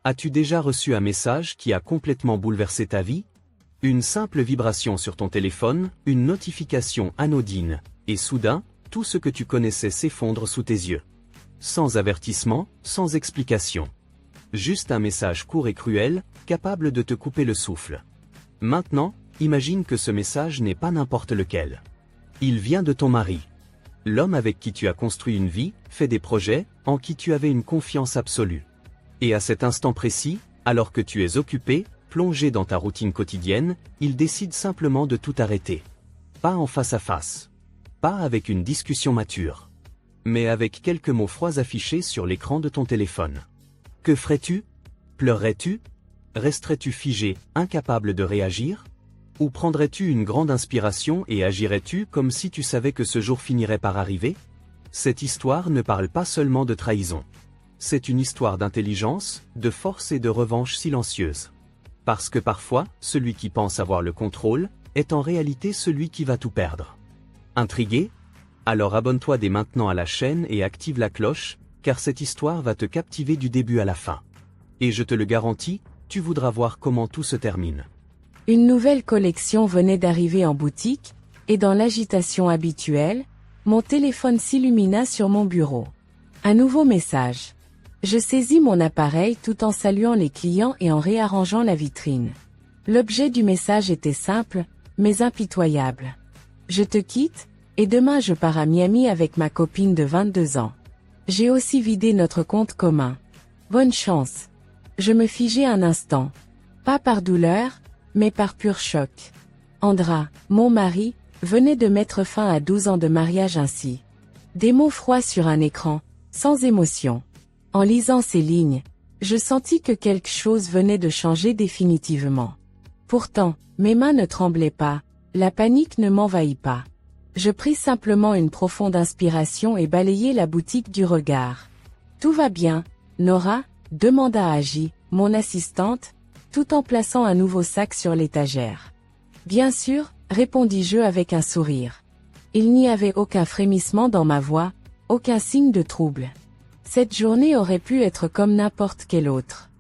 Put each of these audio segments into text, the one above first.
As-tu déjà reçu un message qui a complètement bouleversé ta vie? Une simple vibration sur ton téléphone, une notification anodine, et soudain, tout ce que tu connaissais s'effondre sous tes yeux. Sans avertissement, sans explication. Juste un message court et cruel, capable de te couper le souffle. Maintenant, imagine que ce message n'est pas n'importe lequel. Il vient de ton mari. L'homme avec qui tu as construit une vie, fait des projets, en qui tu avais une confiance absolue. Et à cet instant précis, alors que tu es occupé, plongé dans ta routine quotidienne, il décide simplement de tout arrêter. Pas en face à face. Pas avec une discussion mature. Mais avec quelques mots froids affichés sur l'écran de ton téléphone. Que ferais-tu? Pleurerais-tu? Resterais-tu figé, incapable de réagir? Ou prendrais-tu une grande inspiration et agirais-tu comme si tu savais que ce jour finirait par arriver? Cette histoire ne parle pas seulement de trahison. C'est une histoire d'intelligence, de force et de revanche silencieuse. Parce que parfois, celui qui pense avoir le contrôle, est en réalité celui qui va tout perdre. Intrigué? Alors abonne-toi dès maintenant à la chaîne et active la cloche, car cette histoire va te captiver du début à la fin. Et je te le garantis, tu voudras voir comment tout se termine. Une nouvelle collection venait d'arriver en boutique, et dans l'agitation habituelle, mon téléphone s'illumina sur mon bureau. Un nouveau message. Je saisis mon appareil tout en saluant les clients et en réarrangeant la vitrine. L'objet du message était simple, mais impitoyable. Je te quitte, et demain je pars à Miami avec ma copine de 22 ans. J'ai aussi vidé notre compte commun. Bonne chance. Je me figeai un instant. Pas par douleur, mais par pur choc. Andra, mon mari, venait de mettre fin à 12 ans de mariage ainsi. Des mots froids sur un écran, sans émotion. En lisant ces lignes, je sentis que quelque chose venait de changer définitivement. Pourtant, mes mains ne tremblaient pas, la panique ne m'envahit pas. Je pris simplement une profonde inspiration et balayai la boutique du regard. Tout va bien, Nora? Demanda Agi, mon assistante, tout en plaçant un nouveau sac sur l'étagère. Bien sûr, répondis-je avec un sourire. Il n'y avait aucun frémissement dans ma voix, aucun signe de trouble. Cette journée aurait pu être comme n'importe quelle autre.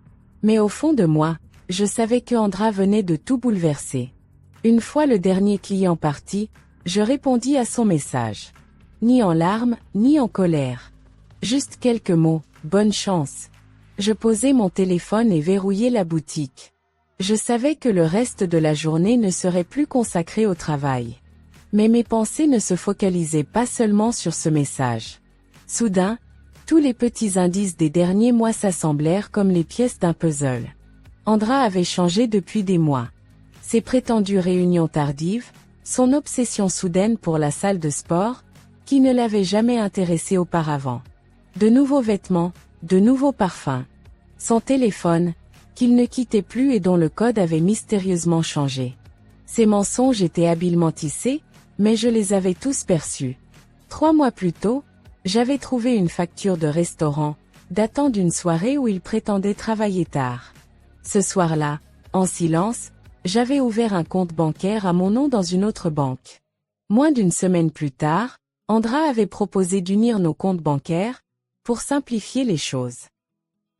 Mais au fond de moi, je savais que Andra venait de tout bouleverser. Une fois le dernier client parti, je répondis à son message. Ni en larmes, ni en colère. Juste quelques mots, bonne chance. Je posai mon téléphone et verrouillai la boutique. Je savais que le reste de la journée ne serait plus consacré au travail. Mais mes pensées ne se focalisaient pas seulement sur ce message. Soudain, tous les petits indices des derniers mois s'assemblèrent comme les pièces d'un puzzle. Andra avait changé depuis des mois. Ses prétendues réunions tardives, son obsession soudaine pour la salle de sport, qui ne l'avait jamais intéressée auparavant. De nouveaux vêtements, de nouveaux parfums. Son téléphone, qu'il ne quittait plus et dont le code avait mystérieusement changé. Ces mensonges étaient habilement tissés, mais je les avais tous perçus. 3 mois plus tôt, j'avais trouvé une facture de restaurant, datant d'une soirée où il prétendait travailler tard. Ce soir-là, en silence, j'avais ouvert un compte bancaire à mon nom dans une autre banque. Moins d'une semaine plus tard, Andra avait proposé d'unir nos comptes bancaires, pour simplifier les choses.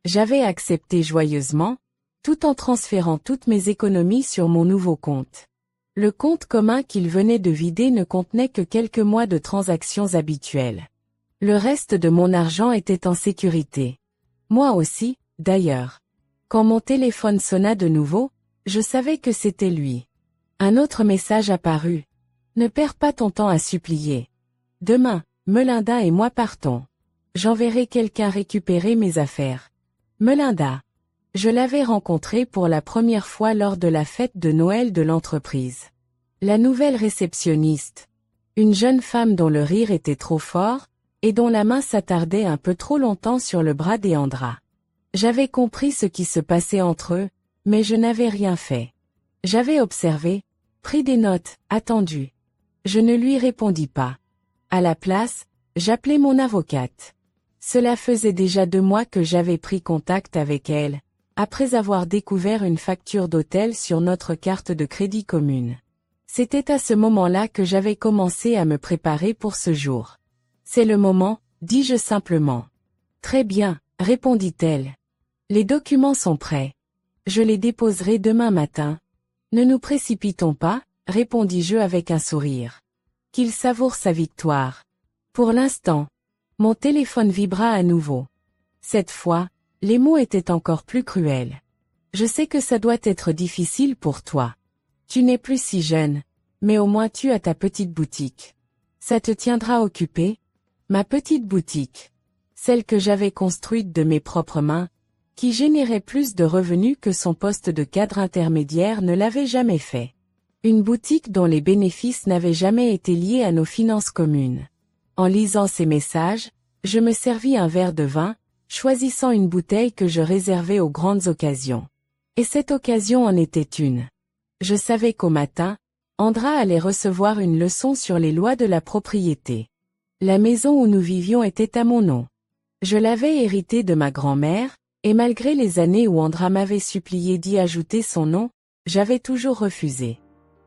J'avais accepté joyeusement, tout en transférant toutes mes économies sur mon nouveau compte. Le compte commun qu'il venait de vider ne contenait que quelques mois de transactions habituelles. Le reste de mon argent était en sécurité. Moi aussi, d'ailleurs. Quand mon téléphone sonna de nouveau, je savais que c'était lui. Un autre message apparut. Ne perds pas ton temps à supplier. Demain, Melinda et moi partons. J'enverrai quelqu'un récupérer mes affaires. Melinda. Je l'avais rencontrée pour la première fois lors de la fête de Noël de l'entreprise. La nouvelle réceptionniste. Une jeune femme dont le rire était trop fort, et dont la main s'attardait un peu trop longtemps sur le bras d'Andra. J'avais compris ce qui se passait entre eux, mais je n'avais rien fait. J'avais observé, pris des notes, attendu. Je ne lui répondis pas. À la place, j'appelai mon avocate. Cela faisait déjà 2 mois que j'avais pris contact avec elle, après avoir découvert une facture d'hôtel sur notre carte de crédit commune. C'était à ce moment-là que j'avais commencé à me préparer pour ce jour. C'est le moment, dis-je simplement. Très bien, répondit-elle. Les documents sont prêts. Je les déposerai demain matin. Ne nous précipitons pas, répondis-je avec un sourire. Qu'il savoure sa victoire. Pour l'instant. Mon téléphone vibra à nouveau. Cette fois, les mots étaient encore plus cruels. Je sais que ça doit être difficile pour toi. Tu n'es plus si jeune, mais au moins tu as ta petite boutique. Ça te tiendra occupé? Ma petite boutique. Celle que j'avais construite de mes propres mains, qui générait plus de revenus que son poste de cadre intermédiaire ne l'avait jamais fait. Une boutique dont les bénéfices n'avaient jamais été liés à nos finances communes. En lisant ces messages, je me servis un verre de vin, choisissant une bouteille que je réservais aux grandes occasions. Et cette occasion en était une. Je savais qu'au matin, Andra allait recevoir une leçon sur les lois de la propriété. La maison où nous vivions était à mon nom. Je l'avais héritée de ma grand-mère, et malgré les années où Andra m'avait supplié d'y ajouter son nom, j'avais toujours refusé.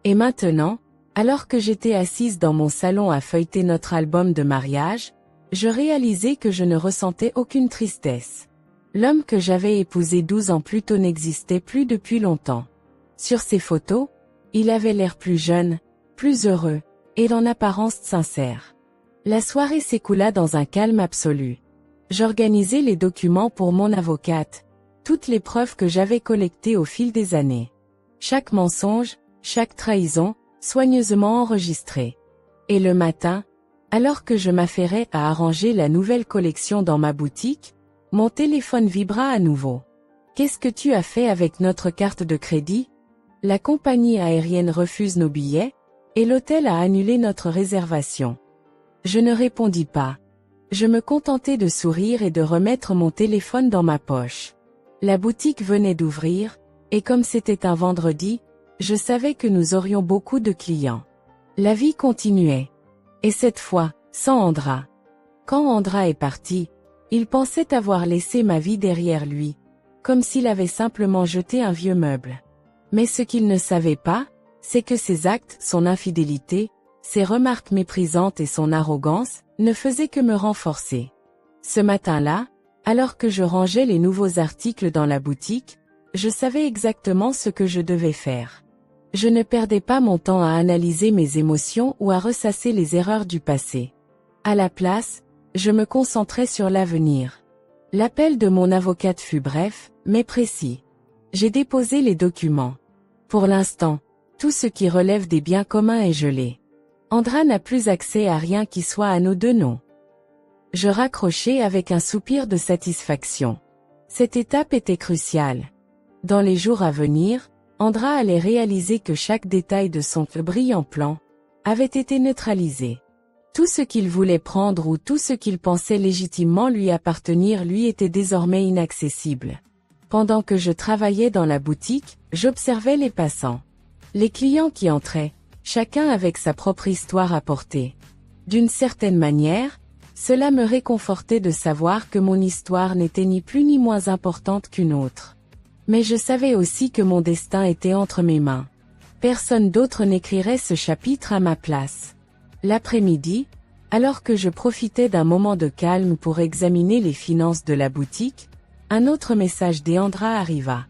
Et maintenant, alors que j'étais assise dans mon salon à feuilleter notre album de mariage, je réalisais que je ne ressentais aucune tristesse. L'homme que j'avais épousé 12 ans plus tôt n'existait plus depuis longtemps. Sur ces photos, il avait l'air plus jeune, plus heureux, et en apparence sincère. La soirée s'écoula dans un calme absolu. J'organisais les documents pour mon avocate, toutes les preuves que j'avais collectées au fil des années. Chaque mensonge, chaque trahison, soigneusement enregistrée. Et le matin, alors que je m'affairais à arranger la nouvelle collection dans ma boutique, mon téléphone vibra à nouveau. « Qu'est-ce que tu as fait avec notre carte de crédit? La compagnie aérienne refuse nos billets, et l'hôtel a annulé notre réservation. » Je ne répondis pas. Je me contentais de sourire et de remettre mon téléphone dans ma poche. La boutique venait d'ouvrir, et comme c'était un vendredi, je savais que nous aurions beaucoup de clients. La vie continuait. Et cette fois, sans Andra. Quand Andra est parti, il pensait avoir laissé ma vie derrière lui, comme s'il avait simplement jeté un vieux meuble. Mais ce qu'il ne savait pas, c'est que ses actes, son infidélité, ses remarques méprisantes et son arrogance, ne faisaient que me renforcer. Ce matin-là, alors que je rangeais les nouveaux articles dans la boutique, je savais exactement ce que je devais faire. Je ne perdais pas mon temps à analyser mes émotions ou à ressasser les erreurs du passé. À la place, je me concentrais sur l'avenir. L'appel de mon avocate fut bref, mais précis. J'ai déposé les documents. Pour l'instant, tout ce qui relève des biens communs est gelé. Andra n'a plus accès à rien qui soit à nos deux noms. Je raccrochai avec un soupir de satisfaction. Cette étape était cruciale. Dans les jours à venir, Andra allait réaliser que chaque détail de son brillant plan avait été neutralisé. Tout ce qu'il voulait prendre ou tout ce qu'il pensait légitimement lui appartenir lui était désormais inaccessible. Pendant que je travaillais dans la boutique, j'observais les passants. Les clients qui entraient, chacun avec sa propre histoire à porter. D'une certaine manière, cela me réconfortait de savoir que mon histoire n'était ni plus ni moins importante qu'une autre. Mais je savais aussi que mon destin était entre mes mains. Personne d'autre n'écrirait ce chapitre à ma place. L'après-midi, alors que je profitais d'un moment de calme pour examiner les finances de la boutique, un autre message d'Andra arriva.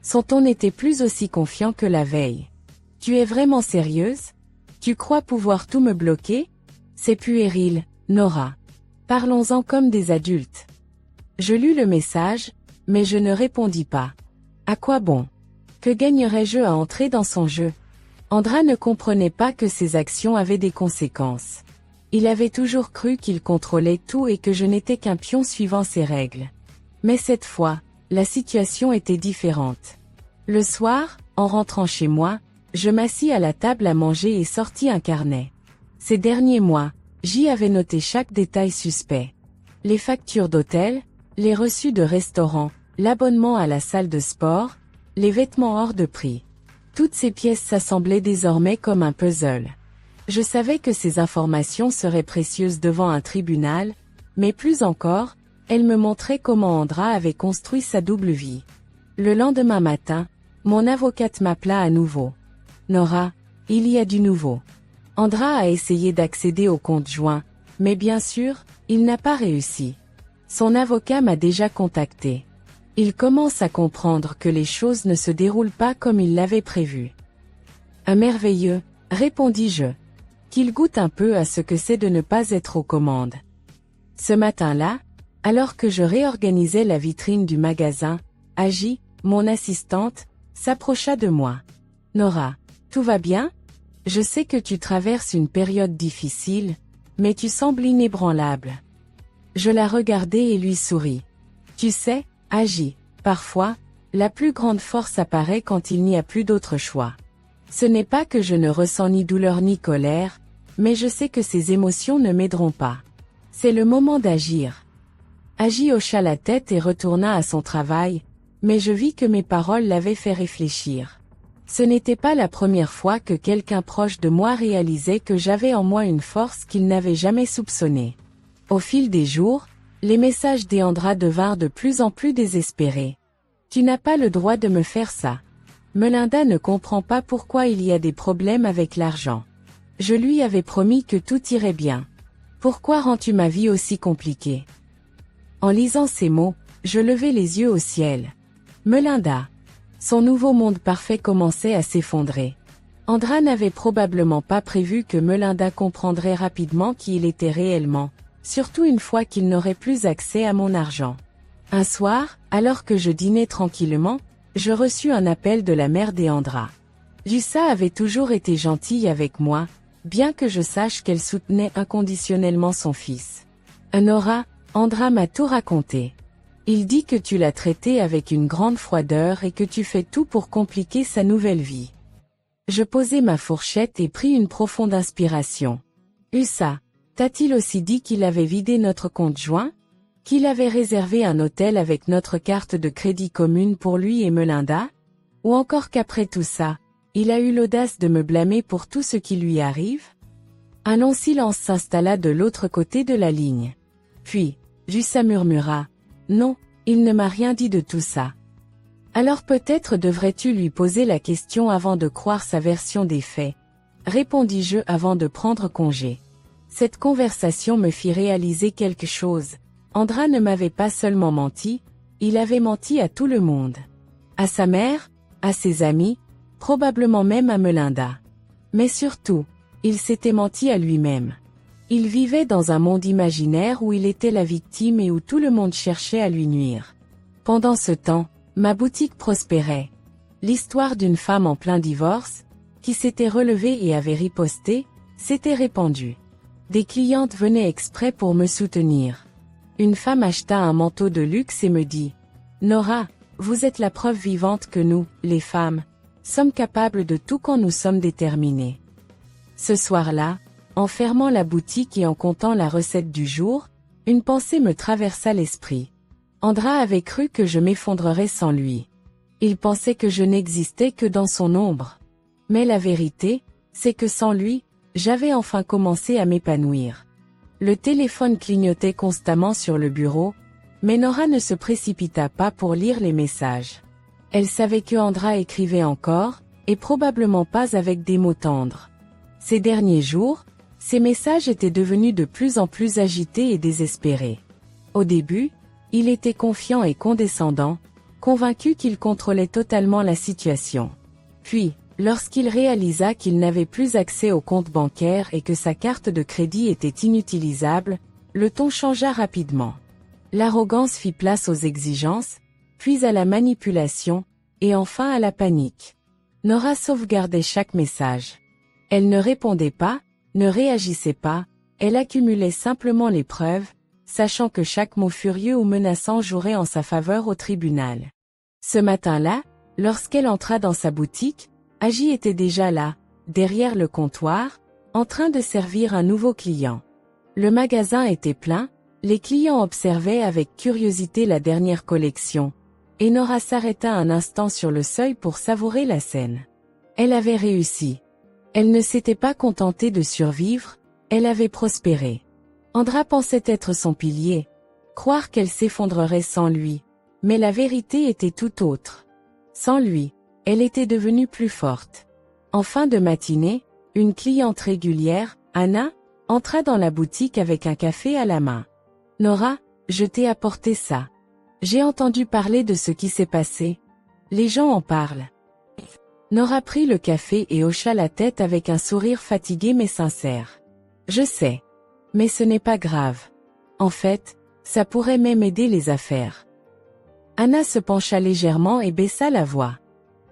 Son ton n'était plus aussi confiant que la veille. « Tu es vraiment sérieuse? Tu crois pouvoir tout me bloquer? C'est puéril, Nora. Parlons-en comme des adultes. » Je lus le message, mais je ne répondis pas. À quoi bon? Que gagnerais-je à entrer dans son jeu? Andra ne comprenait pas que ses actions avaient des conséquences. Il avait toujours cru qu'il contrôlait tout et que je n'étais qu'un pion suivant ses règles. Mais cette fois, la situation était différente. Le soir, en rentrant chez moi, je m'assis à la table à manger et sortis un carnet. Ces derniers mois, j'y avais noté chaque détail suspect. Les factures d'hôtel, les reçus de restaurant, l'abonnement à la salle de sport, les vêtements hors de prix. Toutes ces pièces s'assemblaient désormais comme un puzzle. Je savais que ces informations seraient précieuses devant un tribunal, mais plus encore, elles me montraient comment Andra avait construit sa double vie. Le lendemain matin, mon avocate m'appela à nouveau. « Nora, il y a du nouveau. Andra a essayé d'accéder au compte joint, mais bien sûr, il n'a pas réussi. Son avocat m'a déjà contacté. Il commence à comprendre que les choses ne se déroulent pas comme il l'avait prévu. Un merveilleux, répondis-je. Qu'il goûte un peu à ce que c'est de ne pas être aux commandes. Ce matin-là, alors que je réorganisais la vitrine du magasin, Agi, mon assistante, s'approcha de moi. Nora, tout va bien? Je sais que tu traverses une période difficile, mais tu sembles inébranlable. Je la regardai et lui souris. Tu sais, Agi, parfois, la plus grande force apparaît quand il n'y a plus d'autre choix. Ce n'est pas que je ne ressens ni douleur ni colère, mais je sais que ces émotions ne m'aideront pas. C'est le moment d'agir. Agi hocha la tête et retourna à son travail, mais je vis que mes paroles l'avaient fait réfléchir. Ce n'était pas la première fois que quelqu'un proche de moi réalisait que j'avais en moi une force qu'il n'avait jamais soupçonnée. Au fil des jours, les messages d'Eandra devinrent de plus en plus désespérés. Tu n'as pas le droit de me faire ça. Melinda ne comprend pas pourquoi il y a des problèmes avec l'argent. Je lui avais promis que tout irait bien. Pourquoi rends-tu ma vie aussi compliquée? En lisant ces mots, je levai les yeux au ciel. Melinda. Son nouveau monde parfait commençait à s'effondrer. Andra n'avait probablement pas prévu que Melinda comprendrait rapidement qui il était réellement, surtout une fois qu'il n'aurait plus accès à mon argent. Un soir, alors que je dînais tranquillement, je reçus un appel de la mère d'Eandra. Jussa avait toujours été gentille avec moi, bien que je sache qu'elle soutenait inconditionnellement son fils. Nora, Andra m'a tout raconté. Il dit que tu l'as traité avec une grande froideur et que tu fais tout pour compliquer sa nouvelle vie. Je posai ma fourchette et pris une profonde inspiration. Ussa, t'a-t-il aussi dit qu'il avait vidé notre compte joint? Qu'il avait réservé un hôtel avec notre carte de crédit commune pour lui et Melinda? Ou encore qu'après tout ça, il a eu l'audace de me blâmer pour tout ce qui lui arrive? Un long silence s'installa de l'autre côté de la ligne. Puis, Jussa murmura. Non, il ne m'a rien dit de tout ça. Alors peut-être devrais-tu lui poser la question avant de croire sa version des faits, répondis-je avant de prendre congé. Cette conversation me fit réaliser quelque chose. Andra ne m'avait pas seulement menti, il avait menti à tout le monde. À sa mère, à ses amis, probablement même à Melinda. Mais surtout, il s'était menti à lui-même. Il vivait dans un monde imaginaire où il était la victime et où tout le monde cherchait à lui nuire. Pendant ce temps, ma boutique prospérait. L'histoire d'une femme en plein divorce, qui s'était relevée et avait riposté, s'était répandue. Des clientes venaient exprès pour me soutenir. Une femme acheta un manteau de luxe et me dit « Nora, vous êtes la preuve vivante que nous, les femmes, sommes capables de tout quand nous sommes déterminées. » Ce soir-là, en fermant la boutique et en comptant la recette du jour, une pensée me traversa l'esprit. Andra avait cru que je m'effondrerais sans lui. Il pensait que je n'existais que dans son ombre. Mais la vérité, c'est que sans lui, j'avais enfin commencé à m'épanouir. Le téléphone clignotait constamment sur le bureau, mais Nora ne se précipita pas pour lire les messages. Elle savait que Andra écrivait encore, et probablement pas avec des mots tendres. Ces derniers jours, ses messages étaient devenus de plus en plus agités et désespérés. Au début, il était confiant et condescendant, convaincu qu'il contrôlait totalement la situation. Puis, lorsqu'il réalisa qu'il n'avait plus accès au compte bancaire et que sa carte de crédit était inutilisable, le ton changea rapidement. L'arrogance fit place aux exigences, puis à la manipulation, et enfin à la panique. Nora sauvegardait chaque message. Elle ne répondait pas, ne réagissait pas, elle accumulait simplement les preuves, sachant que chaque mot furieux ou menaçant jouerait en sa faveur au tribunal. Ce matin-là, lorsqu'elle entra dans sa boutique, Agi était déjà là, derrière le comptoir, en train de servir un nouveau client. Le magasin était plein, les clients observaient avec curiosité la dernière collection, et Nora s'arrêta un instant sur le seuil pour savourer la scène. Elle avait réussi. Elle ne s'était pas contentée de survivre, elle avait prospéré. Andra pensait être son pilier, croire qu'elle s'effondrerait sans lui, mais la vérité était tout autre. Sans lui, elle était devenue plus forte. En fin de matinée, une cliente régulière, Anna, entra dans la boutique avec un café à la main. « Nora, je t'ai apporté ça. » J'ai entendu parler de ce qui s'est passé. Les gens en parlent. Nora prit le café et hocha la tête avec un sourire fatigué mais sincère. Je sais. Mais ce n'est pas grave. En fait, ça pourrait même aider les affaires. Anna se pencha légèrement et baissa la voix.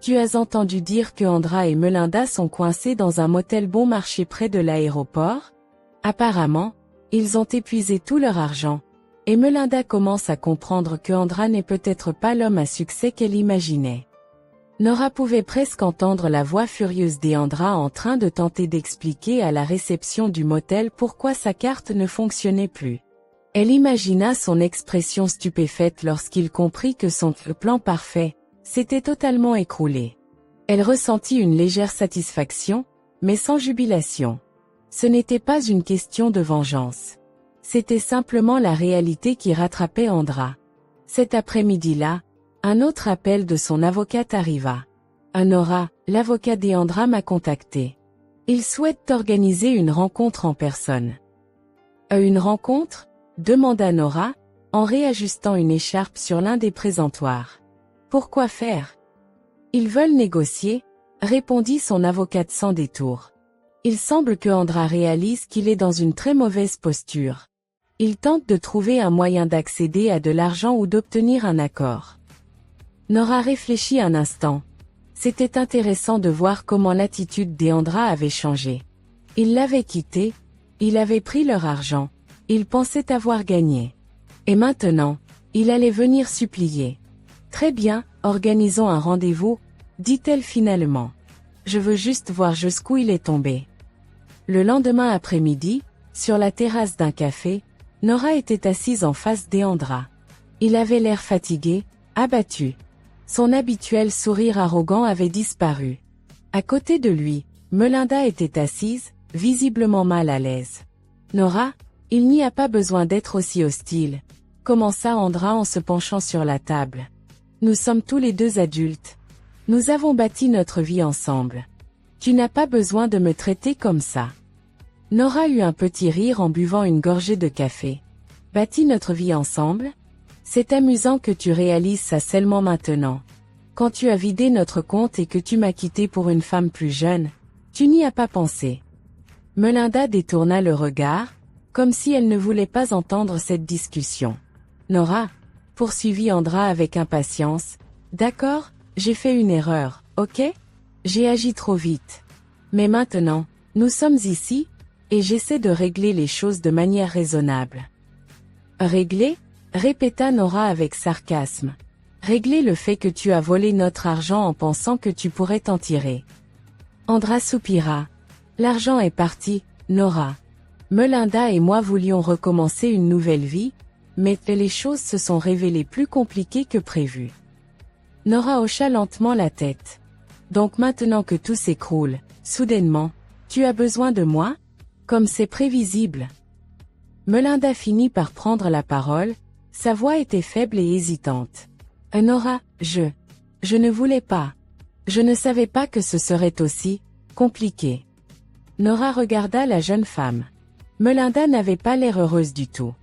Tu as entendu dire que Andra et Melinda sont coincés dans un motel bon marché près de l'aéroport? Apparemment, ils ont épuisé tout leur argent. Et Melinda commence à comprendre que Andra n'est peut-être pas l'homme à succès qu'elle imaginait. Nora pouvait presque entendre la voix furieuse d'Andra en train de tenter d'expliquer à la réception du motel pourquoi sa carte ne fonctionnait plus. Elle imagina son expression stupéfaite lorsqu'il comprit que son plan parfait s'était totalement écroulé. Elle ressentit une légère satisfaction, mais sans jubilation. Ce n'était pas une question de vengeance. C'était simplement la réalité qui rattrapait Andra. Cet après-midi-là, un autre appel de son avocate arriva. Nora, l'avocat d'Andra m'a contacté. Il souhaite organiser une rencontre en personne. Une rencontre? Demanda Nora, en réajustant une écharpe sur l'un des présentoirs. Pourquoi faire? Ils veulent négocier, répondit son avocate sans détour. Il semble que Andra réalise qu'il est dans une très mauvaise posture. Il tente de trouver un moyen d'accéder à de l'argent ou d'obtenir un accord. Nora réfléchit un instant. C'était intéressant de voir comment l'attitude d'Andra avait changé. Il l'avait quitté, il avait pris leur argent, il pensait avoir gagné. Et maintenant, il allait venir supplier. Très bien, organisons un rendez-vous, dit-elle finalement. Je veux juste voir jusqu'où il est tombé. Le lendemain après-midi, sur la terrasse d'un café, Nora était assise en face d'Andra. Il avait l'air fatigué, abattu. Son habituel sourire arrogant avait disparu. À côté de lui, Melinda était assise, visiblement mal à l'aise. Nora, il n'y a pas besoin d'être aussi hostile, commença Andra en se penchant sur la table. Nous sommes tous les deux adultes. Nous avons bâti notre vie ensemble. Tu n'as pas besoin de me traiter comme ça. Nora eut un petit rire en buvant une gorgée de café. Bâti notre vie ensemble? C'est amusant que tu réalises ça seulement maintenant. Quand tu as vidé notre compte et que tu m'as quitté pour une femme plus jeune, tu n'y as pas pensé. Melinda détourna le regard, comme si elle ne voulait pas entendre cette discussion. Nora, poursuivit Andra avec impatience, d'accord, j'ai fait une erreur, ok? J'ai agi trop vite. Mais maintenant, nous sommes ici, et j'essaie de régler les choses de manière raisonnable. Régler? Répéta Nora avec sarcasme. Régler le fait que tu as volé notre argent en pensant que tu pourrais t'en tirer. Andra soupira. L'argent est parti, Nora. Melinda et moi voulions recommencer une nouvelle vie, mais les choses se sont révélées plus compliquées que prévu. Nora hocha lentement la tête. Donc maintenant que tout s'écroule, soudainement, tu as besoin de moi? Comme c'est prévisible. Melinda finit par prendre la parole, sa voix était faible et hésitante. Nora, je ne voulais pas. Je ne savais pas que ce serait aussi compliqué. Nora regarda la jeune femme. Melinda n'avait pas l'air heureuse du tout.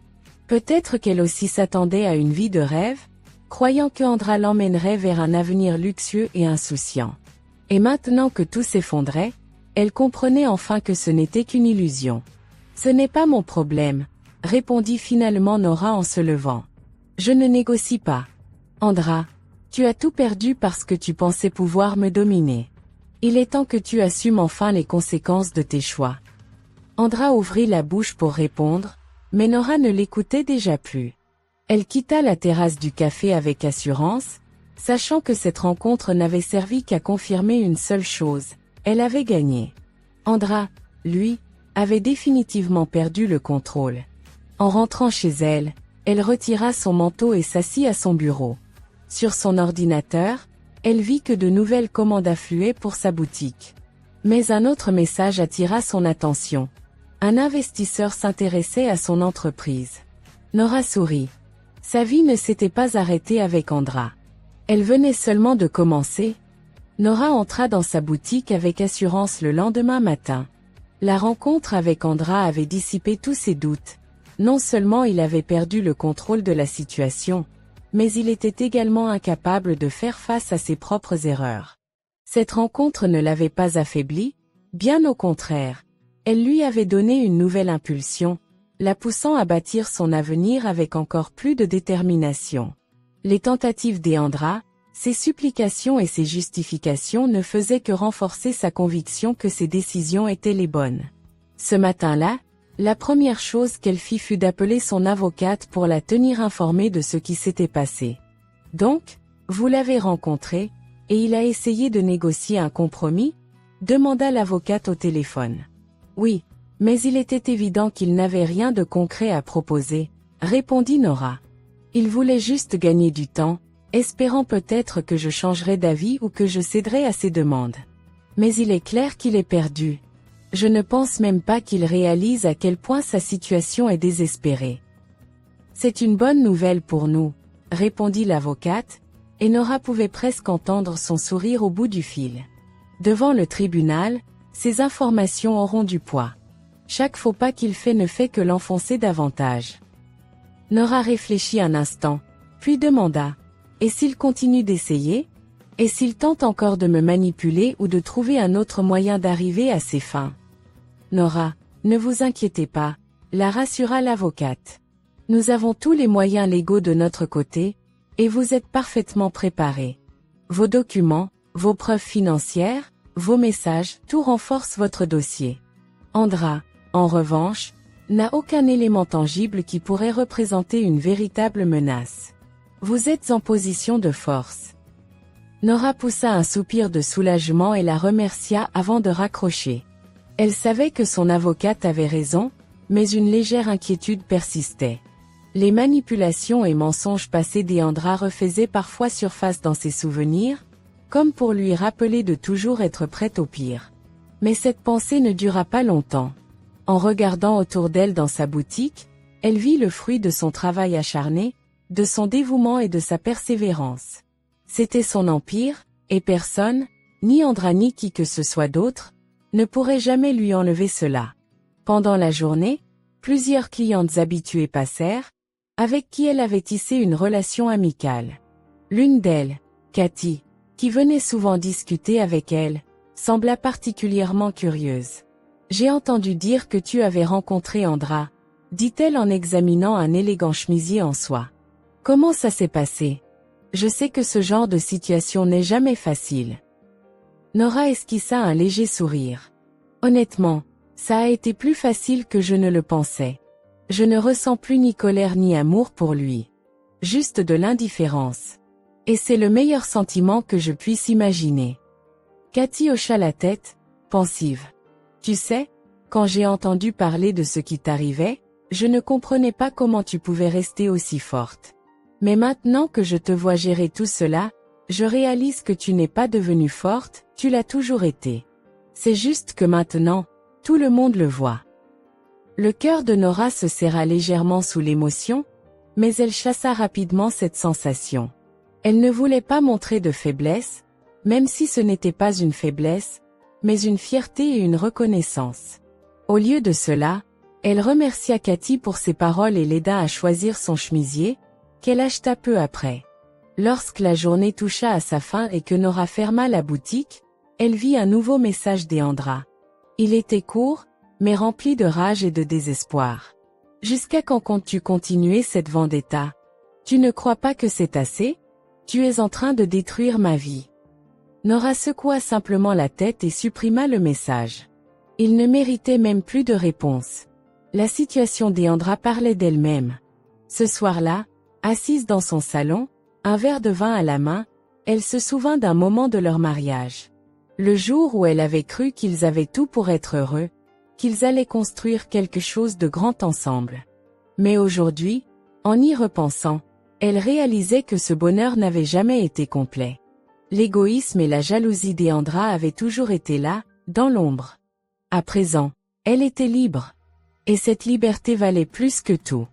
Peut-être qu'elle aussi s'attendait à une vie de rêve, croyant que Andra l'emmènerait vers un avenir luxueux et insouciant. Et maintenant que tout s'effondrait, elle comprenait enfin que ce n'était qu'une illusion. Ce n'est pas mon problème, répondit finalement Nora en se levant. Je ne négocie pas. Andra, tu as tout perdu parce que tu pensais pouvoir me dominer. Il est temps que tu assumes enfin les conséquences de tes choix. Andra ouvrit la bouche pour répondre, mais Nora ne l'écoutait déjà plus. Elle quitta la terrasse du café avec assurance, sachant que cette rencontre n'avait servi qu'à confirmer une seule chose. Elle avait gagné. Andra, lui, avait définitivement perdu le contrôle. En rentrant chez elle, elle retira son manteau et s'assit à son bureau. Sur son ordinateur, elle vit que de nouvelles commandes affluaient pour sa boutique. Mais un autre message attira son attention. Un investisseur s'intéressait à son entreprise. Nora sourit. Sa vie ne s'était pas arrêtée avec Andra. Elle venait seulement de commencer. Nora entra dans sa boutique avec assurance le lendemain matin. La rencontre avec Andra avait dissipé tous ses doutes. Non seulement il avait perdu le contrôle de la situation, mais il était également incapable de faire face à ses propres erreurs. Cette rencontre ne l'avait pas affaibli, bien au contraire. Elle lui avait donné une nouvelle impulsion, la poussant à bâtir son avenir avec encore plus de détermination. Les tentatives d'Eandra, ses supplications et ses justifications ne faisaient que renforcer sa conviction que ses décisions étaient les bonnes. Ce matin-là, la première chose qu'elle fit fut d'appeler son avocate pour la tenir informée de ce qui s'était passé. Donc, vous l'avez rencontré, et il a essayé de négocier un compromis? Demanda l'avocate au téléphone. Oui, mais il était évident qu'il n'avait rien de concret à proposer, répondit Nora. Il voulait juste gagner du temps, espérant peut-être que je changerais d'avis ou que je céderais à ses demandes. Mais il est clair qu'il est perdu. Je ne pense même pas qu'il réalise à quel point sa situation est désespérée. C'est une bonne nouvelle pour nous, répondit l'avocate, et Nora pouvait presque entendre son sourire au bout du fil. Devant le tribunal, ces informations auront du poids. Chaque faux pas qu'il fait ne fait que l'enfoncer davantage. Nora réfléchit un instant, puis demanda, « Et s'il continue d'essayer? Et s'il tente encore de me manipuler ou de trouver un autre moyen d'arriver à ses fins ?» Nora, ne vous inquiétez pas, la rassura l'avocate. Nous avons tous les moyens légaux de notre côté, et vous êtes parfaitement préparés. Vos documents, vos preuves financières, vos messages, tout renforce votre dossier. Andra, en revanche, n'a aucun élément tangible qui pourrait représenter une véritable menace. Vous êtes en position de force. Nora poussa un soupir de soulagement et la remercia avant de raccrocher. Elle savait que son avocate avait raison, mais une légère inquiétude persistait. Les manipulations et mensonges passés d'Eandra refaisaient parfois surface dans ses souvenirs, comme pour lui rappeler de toujours être prête au pire. Mais cette pensée ne dura pas longtemps. En regardant autour d'elle dans sa boutique, elle vit le fruit de son travail acharné, de son dévouement et de sa persévérance. C'était son empire, et personne, ni Andra ni qui que ce soit d'autre, ne pourrait jamais lui enlever cela. Pendant la journée, plusieurs clientes habituées passèrent, avec qui elle avait tissé une relation amicale. L'une d'elles, Cathy, qui venait souvent discuter avec elle, sembla particulièrement curieuse. « J'ai entendu dire que tu avais rencontré Andra, » dit-elle en examinant un élégant chemisier en soie. « Comment ça s'est passé? Je sais que ce genre de situation n'est jamais facile. » Nora esquissa un léger sourire. « Honnêtement, ça a été plus facile que je ne le pensais. Je ne ressens plus ni colère ni amour pour lui. Juste de l'indifférence. Et c'est le meilleur sentiment que je puisse imaginer. » Cathy hocha la tête, pensive. « Tu sais, quand j'ai entendu parler de ce qui t'arrivait, je ne comprenais pas comment tu pouvais rester aussi forte. Mais maintenant que je te vois gérer tout cela, je réalise que tu n'es pas devenue forte, tu l'as toujours été. C'est juste que maintenant, tout le monde le voit. » Le cœur de Nora se serra légèrement sous l'émotion, mais elle chassa rapidement cette sensation. Elle ne voulait pas montrer de faiblesse, même si ce n'était pas une faiblesse, mais une fierté et une reconnaissance. Au lieu de cela, elle remercia Cathy pour ses paroles et l'aida à choisir son chemisier, qu'elle acheta peu après. Lorsque la journée toucha à sa fin et que Nora ferma la boutique, elle vit un nouveau message d'Eandra. Il était court, mais rempli de rage et de désespoir. « Jusqu'à quand comptes-tu continuer cette vendetta? Tu ne crois pas que c'est assez? Tu es en train de détruire ma vie. » Nora secoua simplement la tête et supprima le message. Il ne méritait même plus de réponse. La situation d'Eandra parlait d'elle-même. Ce soir-là, assise dans son salon, un verre de vin à la main, elle se souvint d'un moment de leur mariage. Le jour où elle avait cru qu'ils avaient tout pour être heureux, qu'ils allaient construire quelque chose de grand ensemble. Mais aujourd'hui, en y repensant, elle réalisait que ce bonheur n'avait jamais été complet. L'égoïsme et la jalousie d'Eandra avaient toujours été là, dans l'ombre. À présent, elle était libre. Et cette liberté valait plus que tout.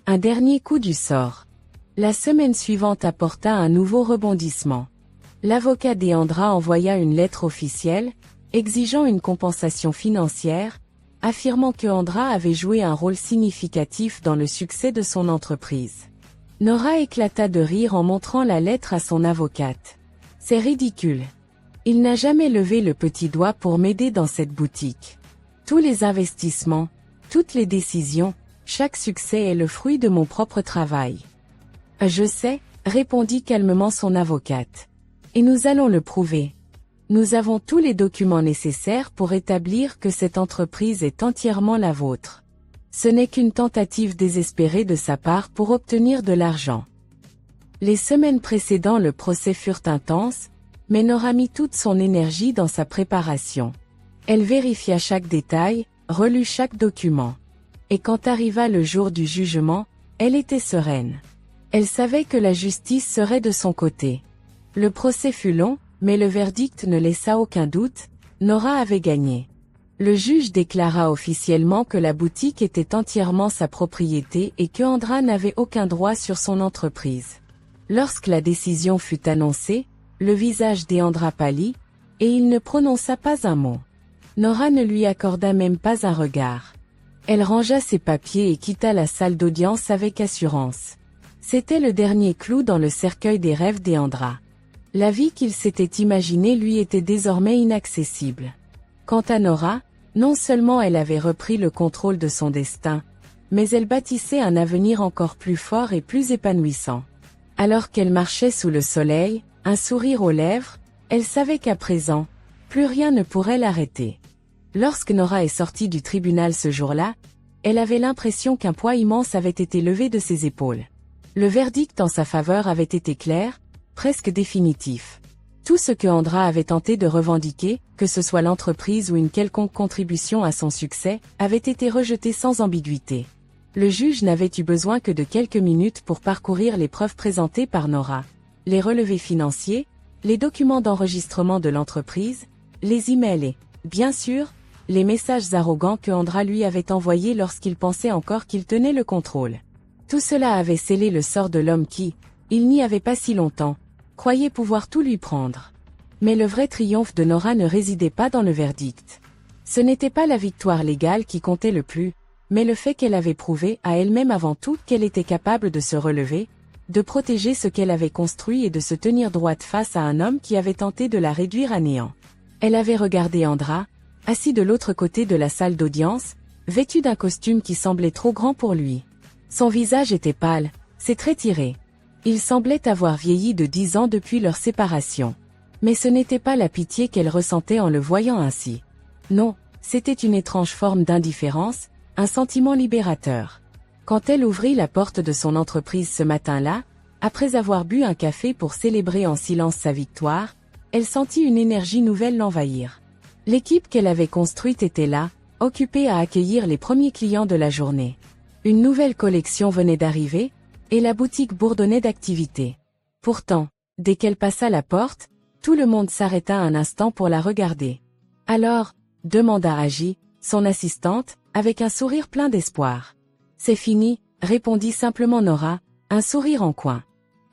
Un dernier coup du sort. La semaine suivante apporta un nouveau rebondissement. L'avocat d'Eandra envoya une lettre officielle, exigeant une compensation financière, affirmant que Andra avait joué un rôle significatif dans le succès de son entreprise. Nora éclata de rire en montrant la lettre à son avocate. C'est ridicule. Il n'a jamais levé le petit doigt pour m'aider dans cette boutique. Tous les investissements, toutes les décisions, chaque succès est le fruit de mon propre travail. Je sais, répondit calmement son avocate. Et nous allons le prouver. Nous avons tous les documents nécessaires pour établir que cette entreprise est entièrement la vôtre. Ce n'est qu'une tentative désespérée de sa part pour obtenir de l'argent. Les semaines précédant le procès furent intenses, mais Nora mit toute son énergie dans sa préparation. Elle vérifia chaque détail, relut chaque document. Et quand arriva le jour du jugement, elle était sereine. Elle savait que la justice serait de son côté. Le procès fut long, mais le verdict ne laissa aucun doute, Nora avait gagné. Le juge déclara officiellement que la boutique était entièrement sa propriété et que Andra n'avait aucun droit sur son entreprise. Lorsque la décision fut annoncée, le visage d'Andra pâlit, et il ne prononça pas un mot. Nora ne lui accorda même pas un regard. Elle rangea ses papiers et quitta la salle d'audience avec assurance. C'était le dernier clou dans le cercueil des rêves d'Andra. La vie qu'il s'était imaginée lui était désormais inaccessible. Quant à Nora, non seulement elle avait repris le contrôle de son destin, mais elle bâtissait un avenir encore plus fort et plus épanouissant. Alors qu'elle marchait sous le soleil, un sourire aux lèvres, elle savait qu'à présent, plus rien ne pourrait l'arrêter. Lorsque Nora est sortie du tribunal ce jour-là, elle avait l'impression qu'un poids immense avait été levé de ses épaules. Le verdict en sa faveur avait été clair, presque définitif. Tout ce que Andra avait tenté de revendiquer, que ce soit l'entreprise ou une quelconque contribution à son succès, avait été rejeté sans ambiguïté. Le juge n'avait eu besoin que de quelques minutes pour parcourir les preuves présentées par Nora. Les relevés financiers, les documents d'enregistrement de l'entreprise, les emails et, bien sûr, les messages arrogants que Andra lui avait envoyés lorsqu'il pensait encore qu'il tenait le contrôle. Tout cela avait scellé le sort de l'homme qui, il n'y avait pas si longtemps, croyait pouvoir tout lui prendre. Mais le vrai triomphe de Nora ne résidait pas dans le verdict. Ce n'était pas la victoire légale qui comptait le plus, mais le fait qu'elle avait prouvé à elle-même avant tout qu'elle était capable de se relever, de protéger ce qu'elle avait construit et de se tenir droite face à un homme qui avait tenté de la réduire à néant. Elle avait regardé Andra, assis de l'autre côté de la salle d'audience, vêtu d'un costume qui semblait trop grand pour lui. Son visage était pâle, ses traits tirés. Il semblait avoir vieilli de 10 ans depuis leur séparation. Mais ce n'était pas la pitié qu'elle ressentait en le voyant ainsi. Non, c'était une étrange forme d'indifférence, un sentiment libérateur. Quand elle ouvrit la porte de son entreprise ce matin-là, après avoir bu un café pour célébrer en silence sa victoire, elle sentit une énergie nouvelle l'envahir. L'équipe qu'elle avait construite était là, occupée à accueillir les premiers clients de la journée. Une nouvelle collection venait d'arriver, et la boutique bourdonnait d'activité. Pourtant, dès qu'elle passa la porte, tout le monde s'arrêta un instant pour la regarder. Alors, demanda Agi, son assistante, avec un sourire plein d'espoir. C'est fini, répondit simplement Nora, un sourire en coin.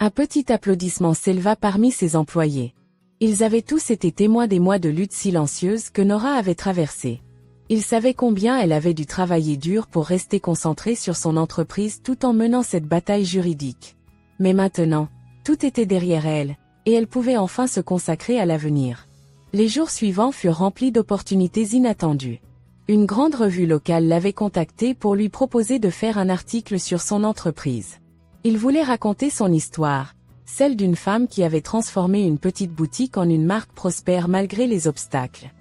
Un petit applaudissement s'éleva parmi ses employés. Ils avaient tous été témoins des mois de lutte silencieuse que Nora avait traversés. Ils savaient combien elle avait dû travailler dur pour rester concentrée sur son entreprise tout en menant cette bataille juridique. Mais maintenant, tout était derrière elle, et elle pouvait enfin se consacrer à l'avenir. Les jours suivants furent remplis d'opportunités inattendues. Une grande revue locale l'avait contactée pour lui proposer de faire un article sur son entreprise. Il voulait raconter son histoire, celle d'une femme qui avait transformé une petite boutique en une marque prospère malgré les obstacles.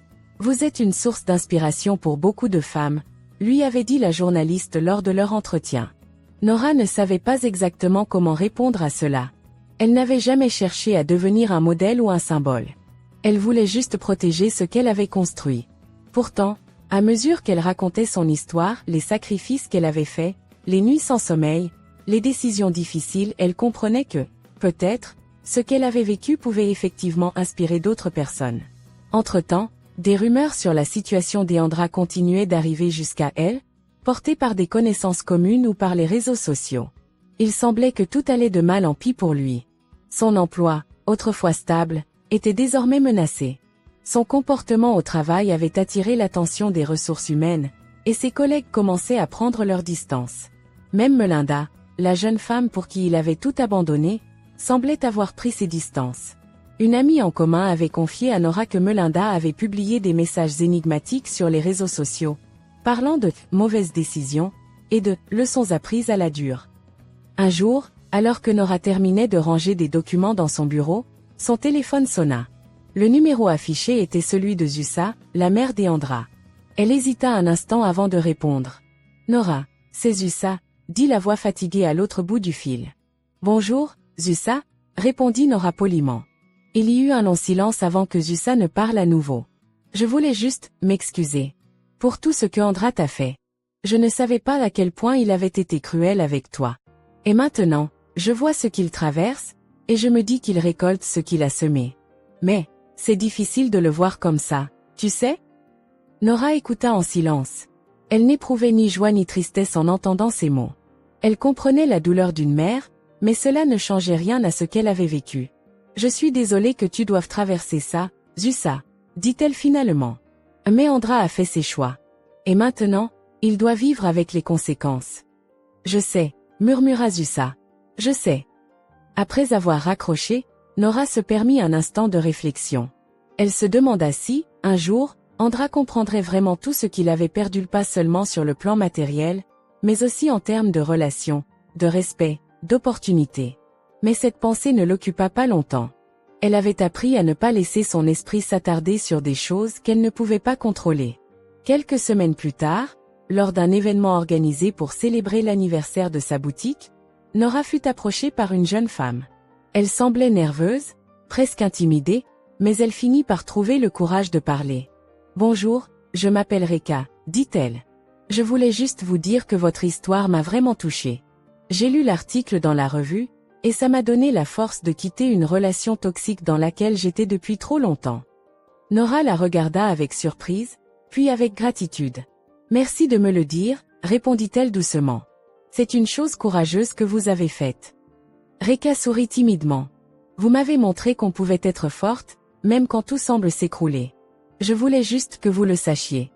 Vous êtes une source d'inspiration pour beaucoup de femmes, lui avait dit la journaliste lors de leur entretien. Nora ne savait pas exactement comment répondre à cela. Elle n'avait jamais cherché à devenir un modèle ou un symbole. Elle voulait juste protéger ce qu'elle avait construit. Pourtant, à mesure qu'elle racontait son histoire, les sacrifices qu'elle avait faits, les nuits sans sommeil, les décisions difficiles, elle comprenait que, peut-être, ce qu'elle avait vécu pouvait effectivement inspirer d'autres personnes. Entre-temps, des rumeurs sur la situation d'Andra continuaient d'arriver jusqu'à elle, portées par des connaissances communes ou par les réseaux sociaux. Il semblait que tout allait de mal en pis pour lui. Son emploi, autrefois stable, était désormais menacé. Son comportement au travail avait attiré l'attention des ressources humaines, et ses collègues commençaient à prendre leur distance. Même Melinda, la jeune femme pour qui il avait tout abandonné, semblait avoir pris ses distances. Une amie en commun avait confié à Nora que Melinda avait publié des messages énigmatiques sur les réseaux sociaux, parlant de mauvaises décisions et de leçons apprises à la dure. Un jour, alors que Nora terminait de ranger des documents dans son bureau, son téléphone sonna. Le numéro affiché était celui de Zusa, la mère d'Eandra. Elle hésita un instant avant de répondre. « Nora, c'est Zusa », dit la voix fatiguée à l'autre bout du fil. « Bonjour, Zusa », répondit Nora poliment. Il y eut un long silence avant que Zusa ne parle à nouveau. « Je voulais juste m'excuser. Pour tout ce que Andra t'a fait. Je ne savais pas à quel point il avait été cruel avec toi. Et maintenant, je vois ce qu'il traverse, et je me dis qu'il récolte ce qu'il a semé. Mais, c'est difficile de le voir comme ça, tu sais ?» Nora écouta en silence. Elle n'éprouvait ni joie ni tristesse en entendant ces mots. Elle comprenait la douleur d'une mère, mais cela ne changeait rien à ce qu'elle avait vécu. « Je suis désolée que tu doives traverser ça, Zusa, » dit-elle finalement. Mais Andra a fait ses choix. Et maintenant, il doit vivre avec les conséquences. « Je sais, » murmura Zusa. « Je sais. » Après avoir raccroché, Nora se permit un instant de réflexion. Elle se demanda si, un jour, Andra comprendrait vraiment tout ce qu'il avait perdu pas seulement sur le plan matériel, mais aussi en termes de relations, de respect, d'opportunités. Mais cette pensée ne l'occupa pas longtemps. Elle avait appris à ne pas laisser son esprit s'attarder sur des choses qu'elle ne pouvait pas contrôler. Quelques semaines plus tard, lors d'un événement organisé pour célébrer l'anniversaire de sa boutique, Nora fut approchée par une jeune femme. Elle semblait nerveuse, presque intimidée, mais elle finit par trouver le courage de parler. « Bonjour, je m'appelle Reka », dit-elle. « Je voulais juste vous dire que votre histoire m'a vraiment touchée. J'ai lu l'article dans la revue, et ça m'a donné la force de quitter une relation toxique dans laquelle j'étais depuis trop longtemps. » Nora la regarda avec surprise, puis avec gratitude. « Merci de me le dire », répondit-elle doucement. « C'est une chose courageuse que vous avez faite. » Reka sourit timidement. « Vous m'avez montré qu'on pouvait être forte, même quand tout semble s'écrouler. Je voulais juste que vous le sachiez. »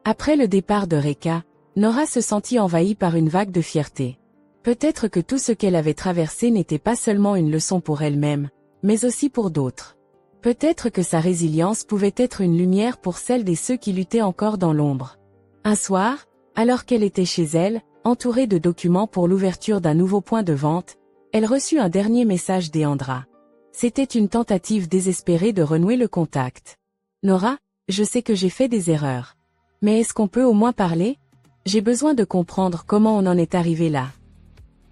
Après le départ de Reka, Nora se sentit envahie par une vague de fierté. Peut-être que tout ce qu'elle avait traversé n'était pas seulement une leçon pour elle-même, mais aussi pour d'autres. Peut-être que sa résilience pouvait être une lumière pour celles et ceux qui luttaient encore dans l'ombre. Un soir, alors qu'elle était chez elle, entourée de documents pour l'ouverture d'un nouveau point de vente, elle reçut un dernier message d'Eandra. C'était une tentative désespérée de renouer le contact. « Nora, je sais que j'ai fait des erreurs. Mais est-ce qu'on peut au moins parler? J'ai besoin de comprendre comment on en est arrivé là. »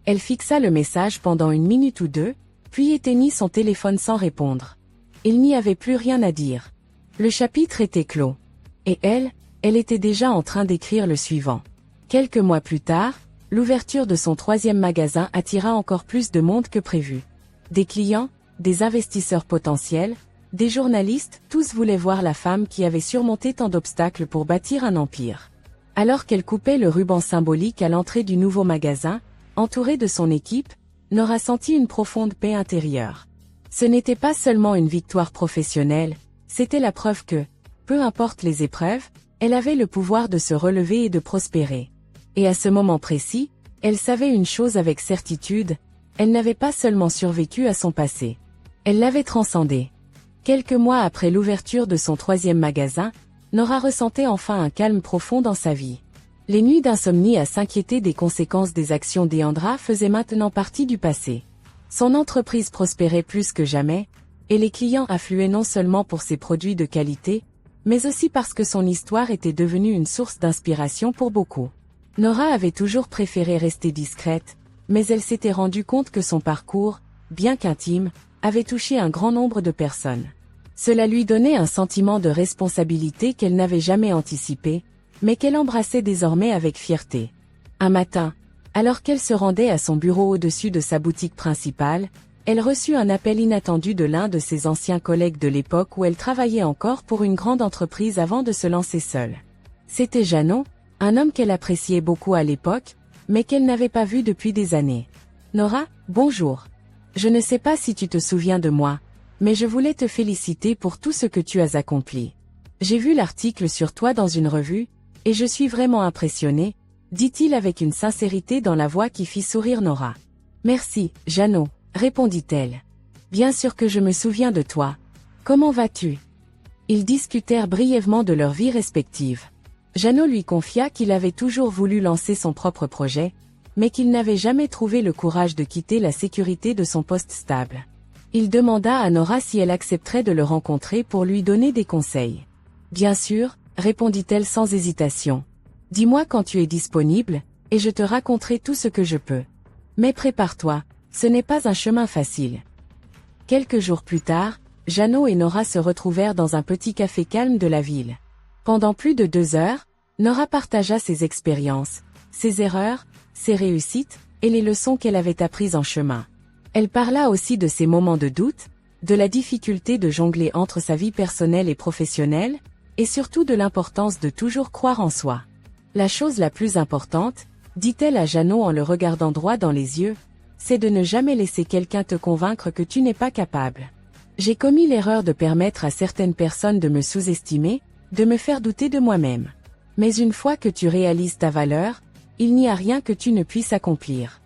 Elle fixa le message pendant une minute ou deux, puis éteignit son téléphone sans répondre. Il n'y avait plus rien à dire. Le chapitre était clos. Et elle était déjà en train d'écrire le suivant. Quelques mois plus tard, l'ouverture de son 3e magasin attira encore plus de monde que prévu. Des clients, des investisseurs potentiels, des journalistes, tous voulaient voir la femme qui avait surmonté tant d'obstacles pour bâtir un empire. Alors qu'elle coupait le ruban symbolique à l'entrée du nouveau magasin, entourée de son équipe, Nora sentit une profonde paix intérieure. Ce n'était pas seulement une victoire professionnelle, c'était la preuve que, peu importe les épreuves, elle avait le pouvoir de se relever et de prospérer. Et à ce moment précis, elle savait une chose avec certitude, elle n'avait pas seulement survécu à son passé. Elle l'avait transcendé. Quelques mois après l'ouverture de son 3e magasin, Nora ressentait enfin un calme profond dans sa vie. Les nuits d'insomnie à s'inquiéter des conséquences des actions d'Eandra faisaient maintenant partie du passé. Son entreprise prospérait plus que jamais, et les clients affluaient non seulement pour ses produits de qualité, mais aussi parce que son histoire était devenue une source d'inspiration pour beaucoup. Nora avait toujours préféré rester discrète, mais elle s'était rendue compte que son parcours, bien qu'intime, avait touché un grand nombre de personnes. Cela lui donnait un sentiment de responsabilité qu'elle n'avait jamais anticipé, mais qu'elle embrassait désormais avec fierté. Un matin, alors qu'elle se rendait à son bureau au-dessus de sa boutique principale, elle reçut un appel inattendu de l'un de ses anciens collègues de l'époque où elle travaillait encore pour une grande entreprise avant de se lancer seule. C'était Janon, un homme qu'elle appréciait beaucoup à l'époque, mais qu'elle n'avait pas vu depuis des années. « Nora, bonjour. Je ne sais pas si tu te souviens de moi, mais je voulais te féliciter pour tout ce que tu as accompli. J'ai vu l'article sur toi dans une revue, et je suis vraiment impressionnée, dit-il avec une sincérité dans la voix qui fit sourire Nora. Merci, Jeannot, répondit-elle. Bien sûr que je me souviens de toi. Comment vas-tu? Ils discutèrent brièvement de leur vie respective. Jeannot lui confia qu'il avait toujours voulu lancer son propre projet, mais qu'il n'avait jamais trouvé le courage de quitter la sécurité de son poste stable. Il demanda à Nora si elle accepterait de le rencontrer pour lui donner des conseils. Bien sûr, répondit-elle sans hésitation. Dis-moi quand tu es disponible, et je te raconterai tout ce que je peux. Mais prépare-toi, ce n'est pas un chemin facile. Quelques jours plus tard, Jeannot et Nora se retrouvèrent dans un petit café calme de la ville. Pendant plus de 2 heures, Nora partagea ses expériences, ses erreurs, ses réussites, et les leçons qu'elle avait apprises en chemin. Elle parla aussi de ses moments de doute, de la difficulté de jongler entre sa vie personnelle et professionnelle, et surtout de l'importance de toujours croire en soi. La chose la plus importante, dit-elle à Jeannot en le regardant droit dans les yeux, c'est de ne jamais laisser quelqu'un te convaincre que tu n'es pas capable. J'ai commis l'erreur de permettre à certaines personnes de me sous-estimer, de me faire douter de moi-même. Mais une fois que tu réalises ta valeur, il n'y a rien que tu ne puisses accomplir.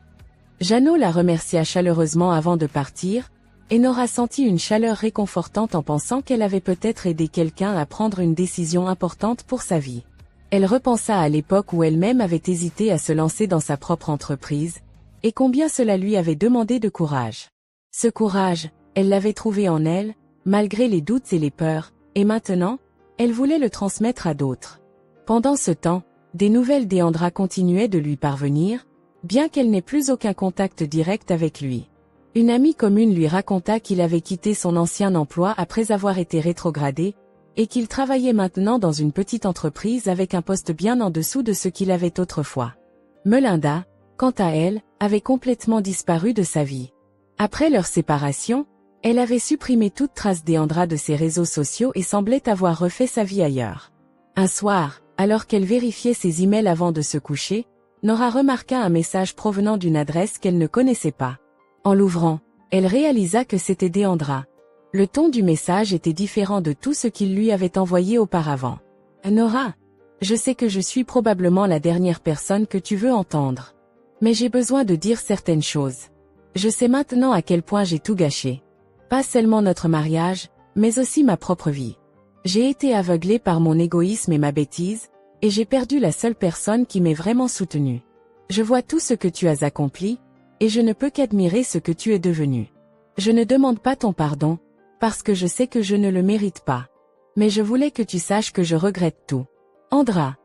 Jeannot la remercia chaleureusement avant de partir, et Nora sentit une chaleur réconfortante en pensant qu'elle avait peut-être aidé quelqu'un à prendre une décision importante pour sa vie. Elle repensa à l'époque où elle-même avait hésité à se lancer dans sa propre entreprise, et combien cela lui avait demandé de courage. Ce courage, elle l'avait trouvé en elle, malgré les doutes et les peurs, et maintenant, elle voulait le transmettre à d'autres. Pendant ce temps, des nouvelles d'Eandra continuaient de lui parvenir, bien qu'elle n'ait plus aucun contact direct avec lui. Une amie commune lui raconta qu'il avait quitté son ancien emploi après avoir été rétrogradé, et qu'il travaillait maintenant dans une petite entreprise avec un poste bien en dessous de ce qu'il avait autrefois. Melinda, quant à elle, avait complètement disparu de sa vie. Après leur séparation, elle avait supprimé toute trace d'Eandra de ses réseaux sociaux et semblait avoir refait sa vie ailleurs. Un soir, alors qu'elle vérifiait ses emails avant de se coucher, Nora remarqua un message provenant d'une adresse qu'elle ne connaissait pas. En l'ouvrant, elle réalisa que c'était d'Eandra. Le ton du message était différent de tout ce qu'il lui avait envoyé auparavant. « Nora, je sais que je suis probablement la dernière personne que tu veux entendre. Mais j'ai besoin de dire certaines choses. Je sais maintenant à quel point j'ai tout gâché. Pas seulement notre mariage, mais aussi ma propre vie. J'ai été aveuglée par mon égoïsme et ma bêtise, et j'ai perdu la seule personne qui m'ait vraiment soutenue. Je vois tout ce que tu as accompli, et je ne peux qu'admirer ce que tu es devenu. Je ne demande pas ton pardon, parce que je sais que je ne le mérite pas. Mais je voulais que tu saches que je regrette tout. Andra.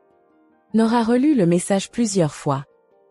Nora relut le message plusieurs fois.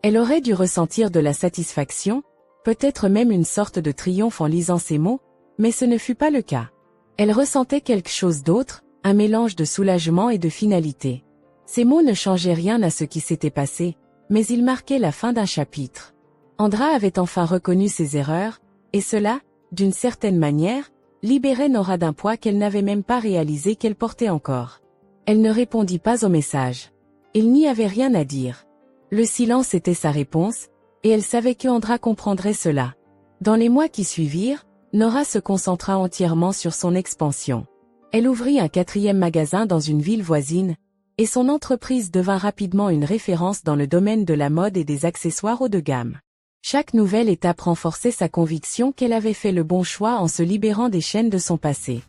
Elle aurait dû ressentir de la satisfaction, peut-être même une sorte de triomphe en lisant ces mots, mais ce ne fut pas le cas. Elle ressentait quelque chose d'autre, un mélange de soulagement et de finalité. Ces mots ne changeaient rien à ce qui s'était passé, mais ils marquaient la fin d'un chapitre. Andra avait enfin reconnu ses erreurs, et cela, d'une certaine manière, libérait Nora d'un poids qu'elle n'avait même pas réalisé qu'elle portait encore. Elle ne répondit pas au message. Il n'y avait rien à dire. Le silence était sa réponse, et elle savait que Andra comprendrait cela. Dans les mois qui suivirent, Nora se concentra entièrement sur son expansion. Elle ouvrit un 4e magasin dans une ville voisine, et son entreprise devint rapidement une référence dans le domaine de la mode et des accessoires haut de gamme. Chaque nouvelle étape renforçait sa conviction qu'elle avait fait le bon choix en se libérant des chaînes de son passé.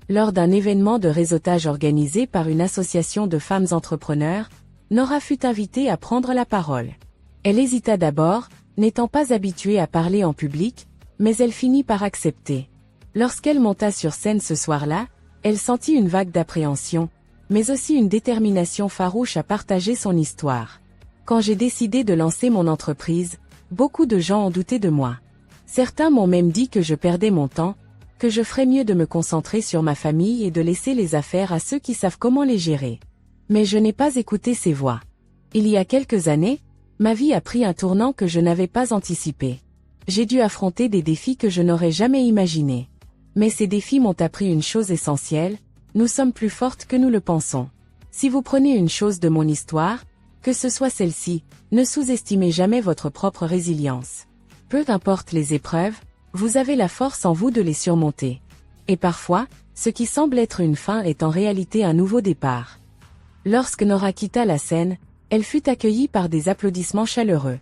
Lors d'un événement de réseautage organisé par une association de femmes entrepreneurs, Nora fut invitée à prendre la parole. Elle hésita d'abord, n'étant pas habituée à parler en public, mais elle finit par accepter. Lorsqu'elle monta sur scène ce soir-là, elle sentit une vague d'appréhension, mais aussi une détermination farouche à partager son histoire. Quand j'ai décidé de lancer mon entreprise, beaucoup de gens ont douté de moi. Certains m'ont même dit que je perdais mon temps, que je ferais mieux de me concentrer sur ma famille et de laisser les affaires à ceux qui savent comment les gérer. Mais je n'ai pas écouté ces voix. Il y a quelques années, ma vie a pris un tournant que je n'avais pas anticipé. J'ai dû affronter des défis que je n'aurais jamais imaginés. Mais ces défis m'ont appris une chose essentielle, nous sommes plus fortes que nous le pensons. Si vous prenez une chose de mon histoire, que ce soit celle-ci, ne sous-estimez jamais votre propre résilience. Peu importe les épreuves, vous avez la force en vous de les surmonter. Et parfois, ce qui semble être une fin est en réalité un nouveau départ. Lorsque Nora quitta la scène, Elle fut accueillie par des applaudissements chaleureux.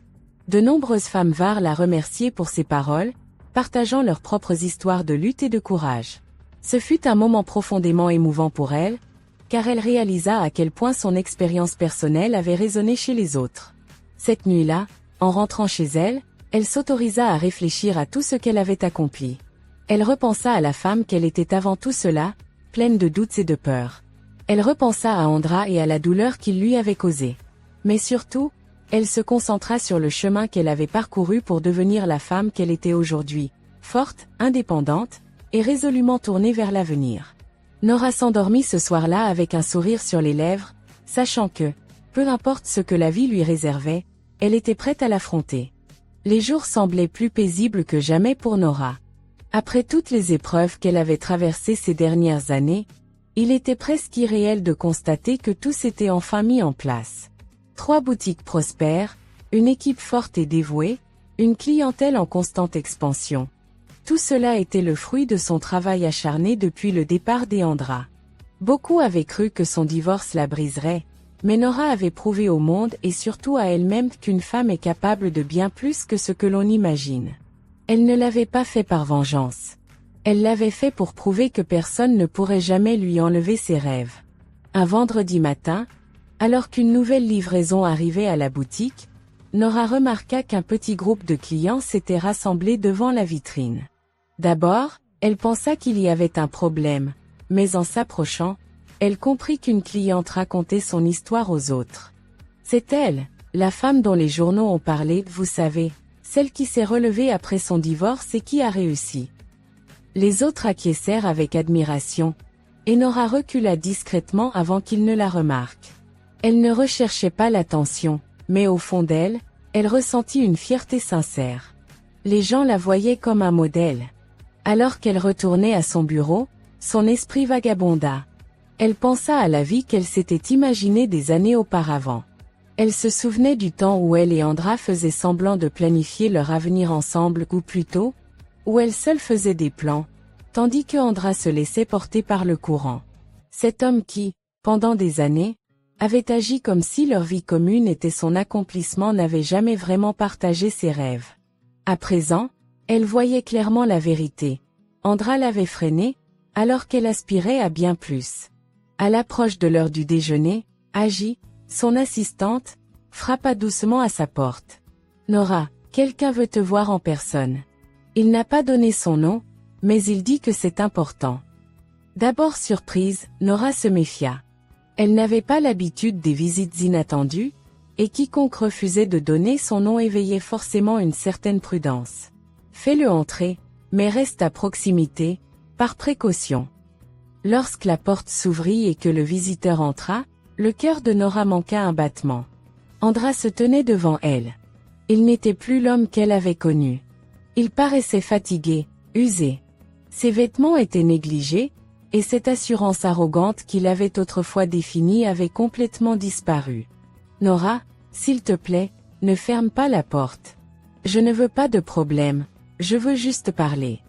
De nombreuses femmes vinrent la remercier pour ses paroles, partageant leurs propres histoires de lutte et de courage. Ce fut un moment profondément émouvant pour elle, car elle réalisa à quel point son expérience personnelle avait résonné chez les autres. Cette nuit-là, en rentrant chez elle, elle s'autorisa à réfléchir à tout ce qu'elle avait accompli. Elle repensa à la femme qu'elle était avant tout cela, pleine de doutes et de peurs. Elle repensa à Andra et à la douleur qu'il lui avait causée. Mais surtout, elle se concentra sur le chemin qu'elle avait parcouru pour devenir la femme qu'elle était aujourd'hui, forte, indépendante, et résolument tournée vers l'avenir. Nora s'endormit ce soir-là avec un sourire sur les lèvres, sachant que, peu importe ce que la vie lui réservait, elle était prête à l'affronter. Les jours semblaient plus paisibles que jamais pour Nora. Après toutes les épreuves qu'elle avait traversées ces dernières années, il était presque irréel de constater que tout s'était enfin mis en place. 3 boutiques prospères, une équipe forte et dévouée, une clientèle en constante expansion. Tout cela était le fruit de son travail acharné depuis le départ d'Andra. Beaucoup avaient cru que son divorce la briserait, mais Nora avait prouvé au monde et surtout à elle-même qu'une femme est capable de bien plus que ce que l'on imagine. Elle ne l'avait pas fait par vengeance. Elle l'avait fait pour prouver que personne ne pourrait jamais lui enlever ses rêves. Un vendredi matin, alors qu'une nouvelle livraison arrivait à la boutique, Nora remarqua qu'un petit groupe de clients s'était rassemblé devant la vitrine. D'abord, elle pensa qu'il y avait un problème, mais en s'approchant, elle comprit qu'une cliente racontait son histoire aux autres. C'est elle, la femme dont les journaux ont parlé, vous savez, celle qui s'est relevée après son divorce et qui a réussi. Les autres acquiescèrent avec admiration, et Nora recula discrètement avant qu'ils ne la remarquent. Elle ne recherchait pas l'attention, mais au fond d'elle, elle ressentit une fierté sincère. Les gens la voyaient comme un modèle. Alors qu'elle retournait à son bureau, son esprit vagabonda. Elle pensa à la vie qu'elle s'était imaginée des années auparavant. Elle se souvenait du temps où elle et Andra faisaient semblant de planifier leur avenir ensemble ou plutôt, où elle seule faisait des plans, tandis que Andra se laissait porter par le courant. Cet homme qui, pendant des années, avait agi comme si leur vie commune était son accomplissement n'avait jamais vraiment partagé ses rêves. À présent, elle voyait clairement la vérité. Andra l'avait freinée, alors qu'elle aspirait à bien plus. À l'approche de l'heure du déjeuner, Agi, son assistante, frappa doucement à sa porte. « Nora, quelqu'un veut te voir en personne. » Il n'a pas donné son nom, mais il dit que c'est important. D'abord surprise, Nora se méfia. Elle n'avait pas l'habitude des visites inattendues, et quiconque refusait de donner son nom éveillait forcément une certaine prudence. Fais-le entrer, mais reste à proximité, par précaution. Lorsque la porte s'ouvrit et que le visiteur entra, le cœur de Nora manqua un battement. Andra se tenait devant elle. Il n'était plus l'homme qu'elle avait connu. Il paraissait fatigué, usé. Ses vêtements étaient négligés, et cette assurance arrogante qu'il avait autrefois définie avait complètement disparu. « Nora, s'il te plaît, ne ferme pas la porte. Je ne veux pas de problème, je veux juste parler. »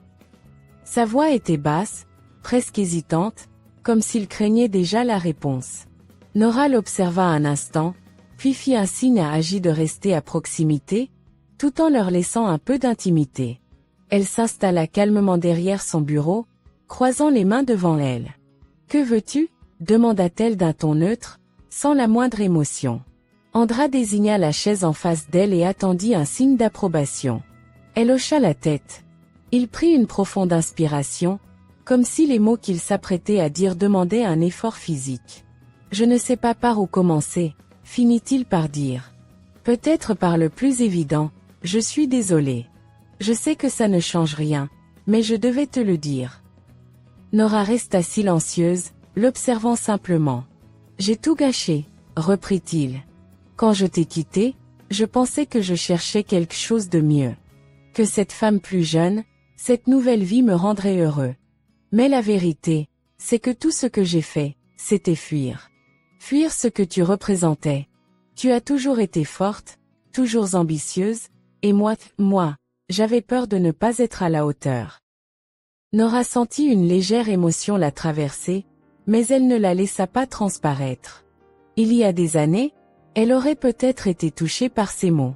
Sa voix était basse, presque hésitante, comme s'il craignait déjà la réponse. Nora l'observa un instant, puis fit un signe à Agi de rester à proximité, tout en leur laissant un peu d'intimité. Elle s'installa calmement derrière son bureau, croisant les mains devant elle. « Que veux-tu » demanda-t-elle d'un ton neutre, sans la moindre émotion. Andra désigna la chaise en face d'elle et attendit un signe d'approbation. Elle hocha la tête. Il prit une profonde inspiration, comme si les mots qu'il s'apprêtait à dire demandaient un effort physique. « Je ne sais pas par où commencer », finit-il par dire. « Peut-être par le plus évident, je suis désolé. Je sais que ça ne change rien, mais je devais te le dire. » Nora resta silencieuse, l'observant simplement. « J'ai tout gâché, » reprit-il. « Quand je t'ai quitté, je pensais que je cherchais quelque chose de mieux. Que cette femme plus jeune, cette nouvelle vie me rendrait heureux. Mais la vérité, c'est que tout ce que j'ai fait, c'était fuir. Fuir ce que tu représentais. Tu as toujours été forte, toujours ambitieuse, et moi, j'avais peur de ne pas être à la hauteur. » Nora sentit une légère émotion la traverser, mais elle ne la laissa pas transparaître. Il y a des années, Elle aurait peut-être été touchée par ces mots.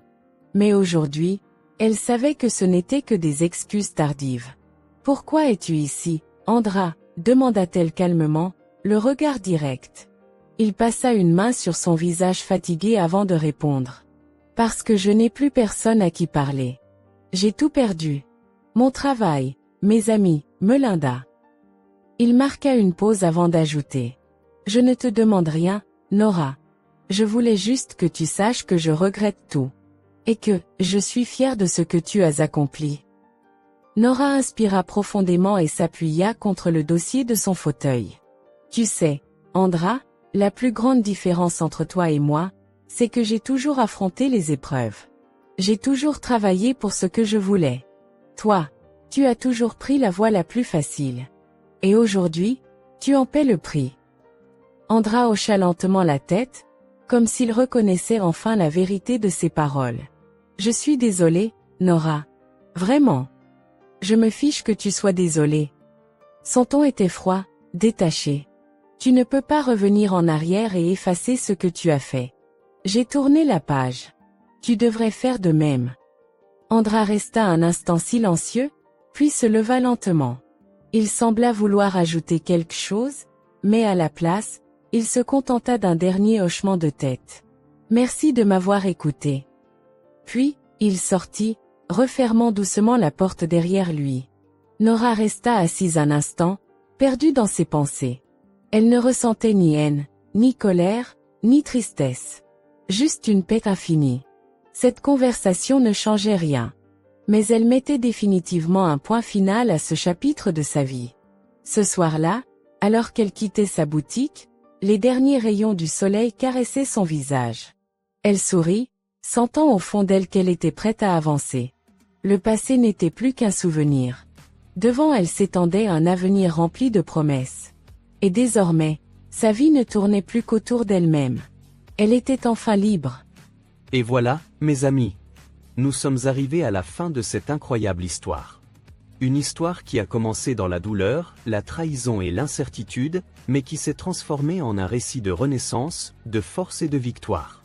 Mais aujourd'hui, elle savait que ce n'étaient que des excuses tardives. « Pourquoi es-tu ici, Andra ?» demanda-t-elle calmement, le regard direct. Il passa une main sur son visage fatigué avant de répondre. « Parce que je n'ai plus personne à qui parler. J'ai tout perdu. Mon travail, mes amis, Melinda. » Il marqua une pause avant d'ajouter. « Je ne te demande rien, Nora. Je voulais juste que tu saches que je regrette tout. Et que, je suis fière de ce que tu as accompli. » Nora inspira profondément et s'appuya contre le dossier de son fauteuil. « Tu sais, Andra, la plus grande différence entre toi et moi, c'est que j'ai toujours affronté les épreuves. J'ai toujours travaillé pour ce que je voulais. Toi, tu as toujours pris la voie la plus facile. Et aujourd'hui, tu en paies le prix. » Andra hocha lentement la tête, comme s'il reconnaissait enfin la vérité de ses paroles. « Je suis désolée, Nora. Vraiment. Je me fiche que tu sois désolée. » Son ton était froid, détaché. « Tu ne peux pas revenir en arrière et effacer ce que tu as fait. J'ai tourné la page. Tu devrais faire de même. » Andra resta un instant silencieux, puis se leva lentement. Il sembla vouloir ajouter quelque chose, mais à la place, il se contenta d'un dernier hochement de tête. « Merci de m'avoir écouté. » Puis, il sortit, refermant doucement la porte derrière lui. Nora resta assise un instant, perdue dans ses pensées. Elle ne ressentait ni haine, ni colère, ni tristesse. Juste une paix infinie. Cette conversation ne changeait rien. Mais elle mettait définitivement un point final à ce chapitre de sa vie. Ce soir-là, alors qu'elle quittait sa boutique, les derniers rayons du soleil caressaient son visage. Elle sourit, sentant au fond d'elle qu'elle était prête à avancer. Le passé n'était plus qu'un souvenir. Devant elle s'étendait un avenir rempli de promesses. Et désormais, sa vie ne tournait plus qu'autour d'elle-même. Elle était enfin libre. Et voilà, mes amis. Nous sommes arrivés à la fin de cette incroyable histoire. Une histoire qui a commencé dans la douleur, la trahison et l'incertitude, mais qui s'est transformée en un récit de renaissance, de force et de victoire.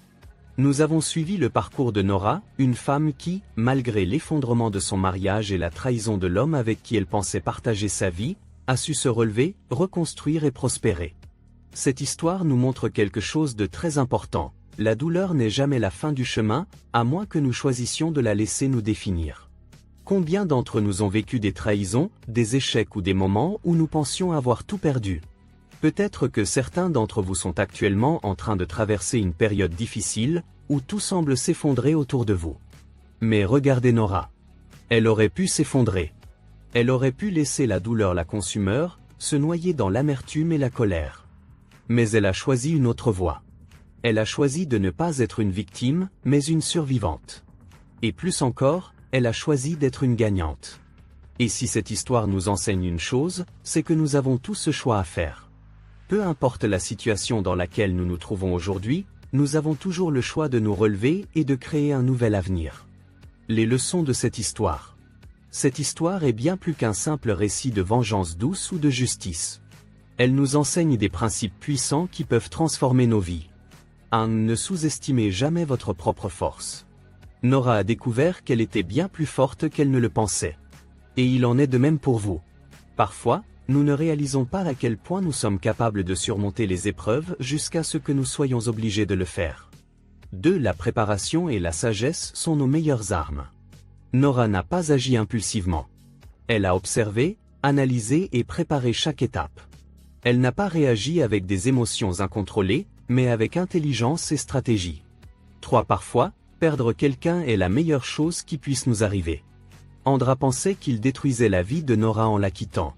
Nous avons suivi le parcours de Nora, une femme qui, malgré l'effondrement de son mariage et la trahison de l'homme avec qui elle pensait partager sa vie, a su se relever, reconstruire et prospérer. Cette histoire nous montre quelque chose de très important. La douleur n'est jamais la fin du chemin, à moins que nous choisissions de la laisser nous définir. Combien d'entre nous ont vécu des trahisons, des échecs ou des moments où nous pensions avoir tout perdu? Peut-être que certains d'entre vous sont actuellement en train de traverser une période difficile, où tout semble s'effondrer autour de vous. Mais regardez Nora. Elle aurait pu s'effondrer. Elle aurait pu laisser la douleur la consumer, se noyer dans l'amertume et la colère. Mais elle a choisi une autre voie. Elle a choisi de ne pas être une victime, mais une survivante. Et plus encore, elle a choisi d'être une gagnante. Et si cette histoire nous enseigne une chose, c'est que nous avons tous ce choix à faire. Peu importe la situation dans laquelle nous nous trouvons aujourd'hui, nous avons toujours le choix de nous relever et de créer un nouvel avenir. Les leçons de cette histoire. Cette histoire est bien plus qu'un simple récit de vengeance douce ou de justice. Elle nous enseigne des principes puissants qui peuvent transformer nos vies. 1. Ne sous-estimez jamais votre propre force. Nora a découvert qu'elle était bien plus forte qu'elle ne le pensait. Et il en est de même pour vous. Parfois, nous ne réalisons pas à quel point nous sommes capables de surmonter les épreuves jusqu'à ce que nous soyons obligés de le faire. 2. La préparation et la sagesse sont nos meilleures armes. Nora n'a pas agi impulsivement. Elle a observé, analysé et préparé chaque étape. Elle n'a pas réagi avec des émotions incontrôlées, mais avec intelligence et stratégie. 3. Parfois, perdre quelqu'un est la meilleure chose qui puisse nous arriver. Andra pensait qu'il détruisait la vie de Nora en la quittant.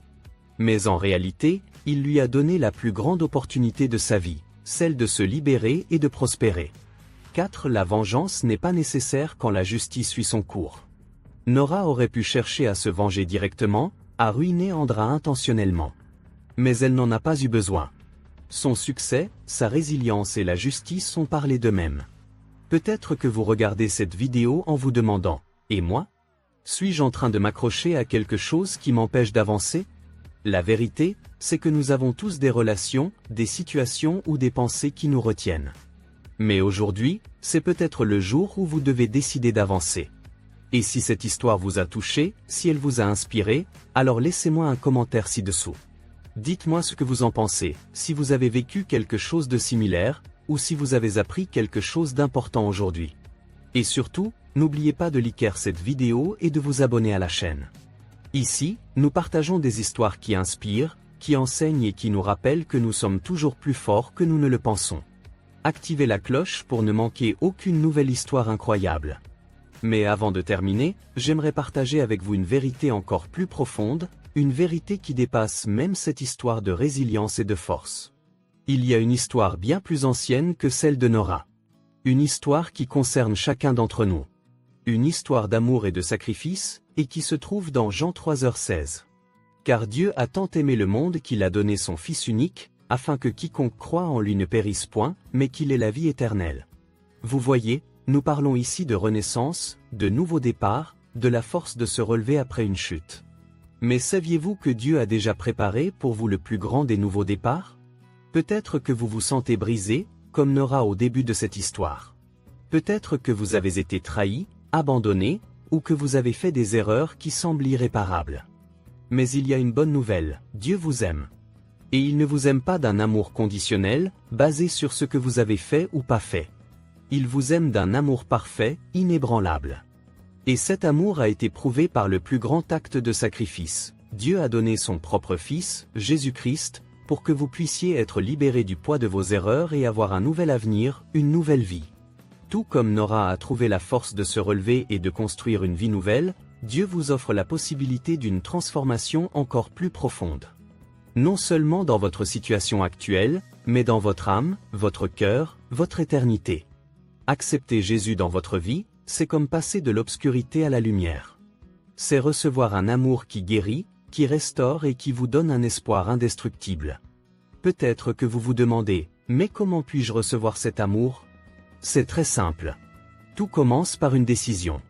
Mais en réalité, il lui a donné la plus grande opportunité de sa vie, celle de se libérer et de prospérer. 4. La vengeance n'est pas nécessaire quand la justice suit son cours. Nora aurait pu chercher à se venger directement, à ruiner Andra intentionnellement. Mais elle n'en a pas eu besoin. Son succès, sa résilience et la justice sont parlés d'eux-mêmes. Peut-être que vous regardez cette vidéo en vous demandant « Et moi ? Suis-je en train de m'accrocher à quelque chose qui m'empêche d'avancer ?» La vérité, c'est que nous avons tous des relations, des situations ou des pensées qui nous retiennent. Mais aujourd'hui, c'est peut-être le jour où vous devez décider d'avancer. Et si cette histoire vous a touché, si elle vous a inspiré, alors laissez-moi un commentaire ci-dessous. Dites-moi ce que vous en pensez, si vous avez vécu quelque chose de similaire, ou si vous avez appris quelque chose d'important aujourd'hui. Et surtout, n'oubliez pas de liker cette vidéo et de vous abonner à la chaîne. Ici, nous partageons des histoires qui inspirent, qui enseignent et qui nous rappellent que nous sommes toujours plus forts que nous ne le pensons. Activez la cloche pour ne manquer aucune nouvelle histoire incroyable. Mais avant de terminer, j'aimerais partager avec vous une vérité encore plus profonde, une vérité qui dépasse même cette histoire de résilience et de force. Il y a une histoire bien plus ancienne que celle de Nora. Une histoire qui concerne chacun d'entre nous. Une histoire d'amour et de sacrifice, et qui se trouve dans Jean 3h16. Car Dieu a tant aimé le monde qu'il a donné son Fils unique, afin que quiconque croit en lui ne périsse point, mais qu'il ait la vie éternelle. Vous voyez, nous parlons ici de renaissance, de nouveau départ, de la force de se relever après une chute. Mais saviez-vous que Dieu a déjà préparé pour vous le plus grand des nouveaux départs? Peut-être que vous vous sentez brisé, comme Nora au début de cette histoire. Peut-être que vous avez été trahi, abandonné, ou que vous avez fait des erreurs qui semblent irréparables. Mais il y a une bonne nouvelle, Dieu vous aime. Et il ne vous aime pas d'un amour conditionnel, basé sur ce que vous avez fait ou pas fait. Il vous aime d'un amour parfait, inébranlable. Et cet amour a été prouvé par le plus grand acte de sacrifice. Dieu a donné son propre Fils, Jésus-Christ, pour que vous puissiez être libérés du poids de vos erreurs et avoir un nouvel avenir, une nouvelle vie. Tout comme Nora a trouvé la force de se relever et de construire une vie nouvelle, Dieu vous offre la possibilité d'une transformation encore plus profonde. Non seulement dans votre situation actuelle, mais dans votre âme, votre cœur, votre éternité. Accepter Jésus dans votre vie, c'est comme passer de l'obscurité à la lumière. C'est recevoir un amour qui guérit, qui restaure et qui vous donne un espoir indestructible. Peut-être que vous vous demandez, mais comment puis-je recevoir cet amour? C'est très simple. Tout commence par une décision.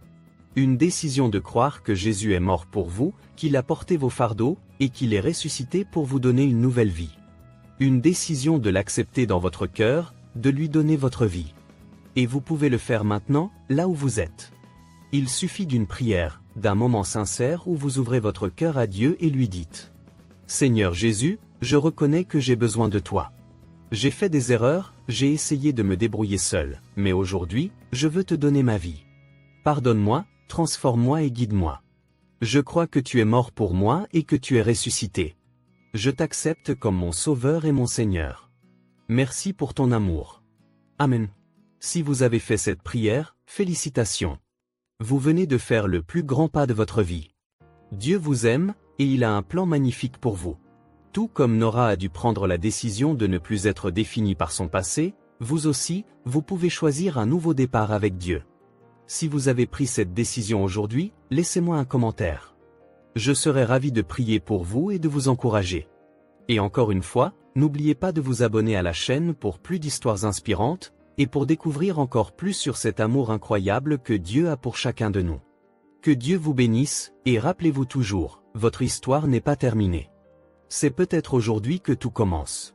Une décision de croire que Jésus est mort pour vous, qu'il a porté vos fardeaux, et qu'il est ressuscité pour vous donner une nouvelle vie. Une décision de l'accepter dans votre cœur, de lui donner votre vie. Et vous pouvez le faire maintenant, là où vous êtes. Il suffit d'une prière, d'un moment sincère où vous ouvrez votre cœur à Dieu et lui dites: Seigneur Jésus, je reconnais que j'ai besoin de toi. J'ai fait des erreurs, j'ai essayé de me débrouiller seul, mais aujourd'hui, je veux te donner ma vie. Pardonne-moi, transforme-moi et guide-moi. Je crois que tu es mort pour moi et que tu es ressuscité. Je t'accepte comme mon Sauveur et mon Seigneur. Merci pour ton amour. Amen. Si vous avez fait cette prière, félicitations. Vous venez de faire le plus grand pas de votre vie. Dieu vous aime, et il a un plan magnifique pour vous. Tout comme Nora a dû prendre la décision de ne plus être définie par son passé, vous aussi, vous pouvez choisir un nouveau départ avec Dieu. Si vous avez pris cette décision aujourd'hui, laissez-moi un commentaire. Je serai ravi de prier pour vous et de vous encourager. Et encore une fois, n'oubliez pas de vous abonner à la chaîne pour plus d'histoires inspirantes, et pour découvrir encore plus sur cet amour incroyable que Dieu a pour chacun de nous. Que Dieu vous bénisse, et rappelez-vous toujours, votre histoire n'est pas terminée. C'est peut-être aujourd'hui que tout commence.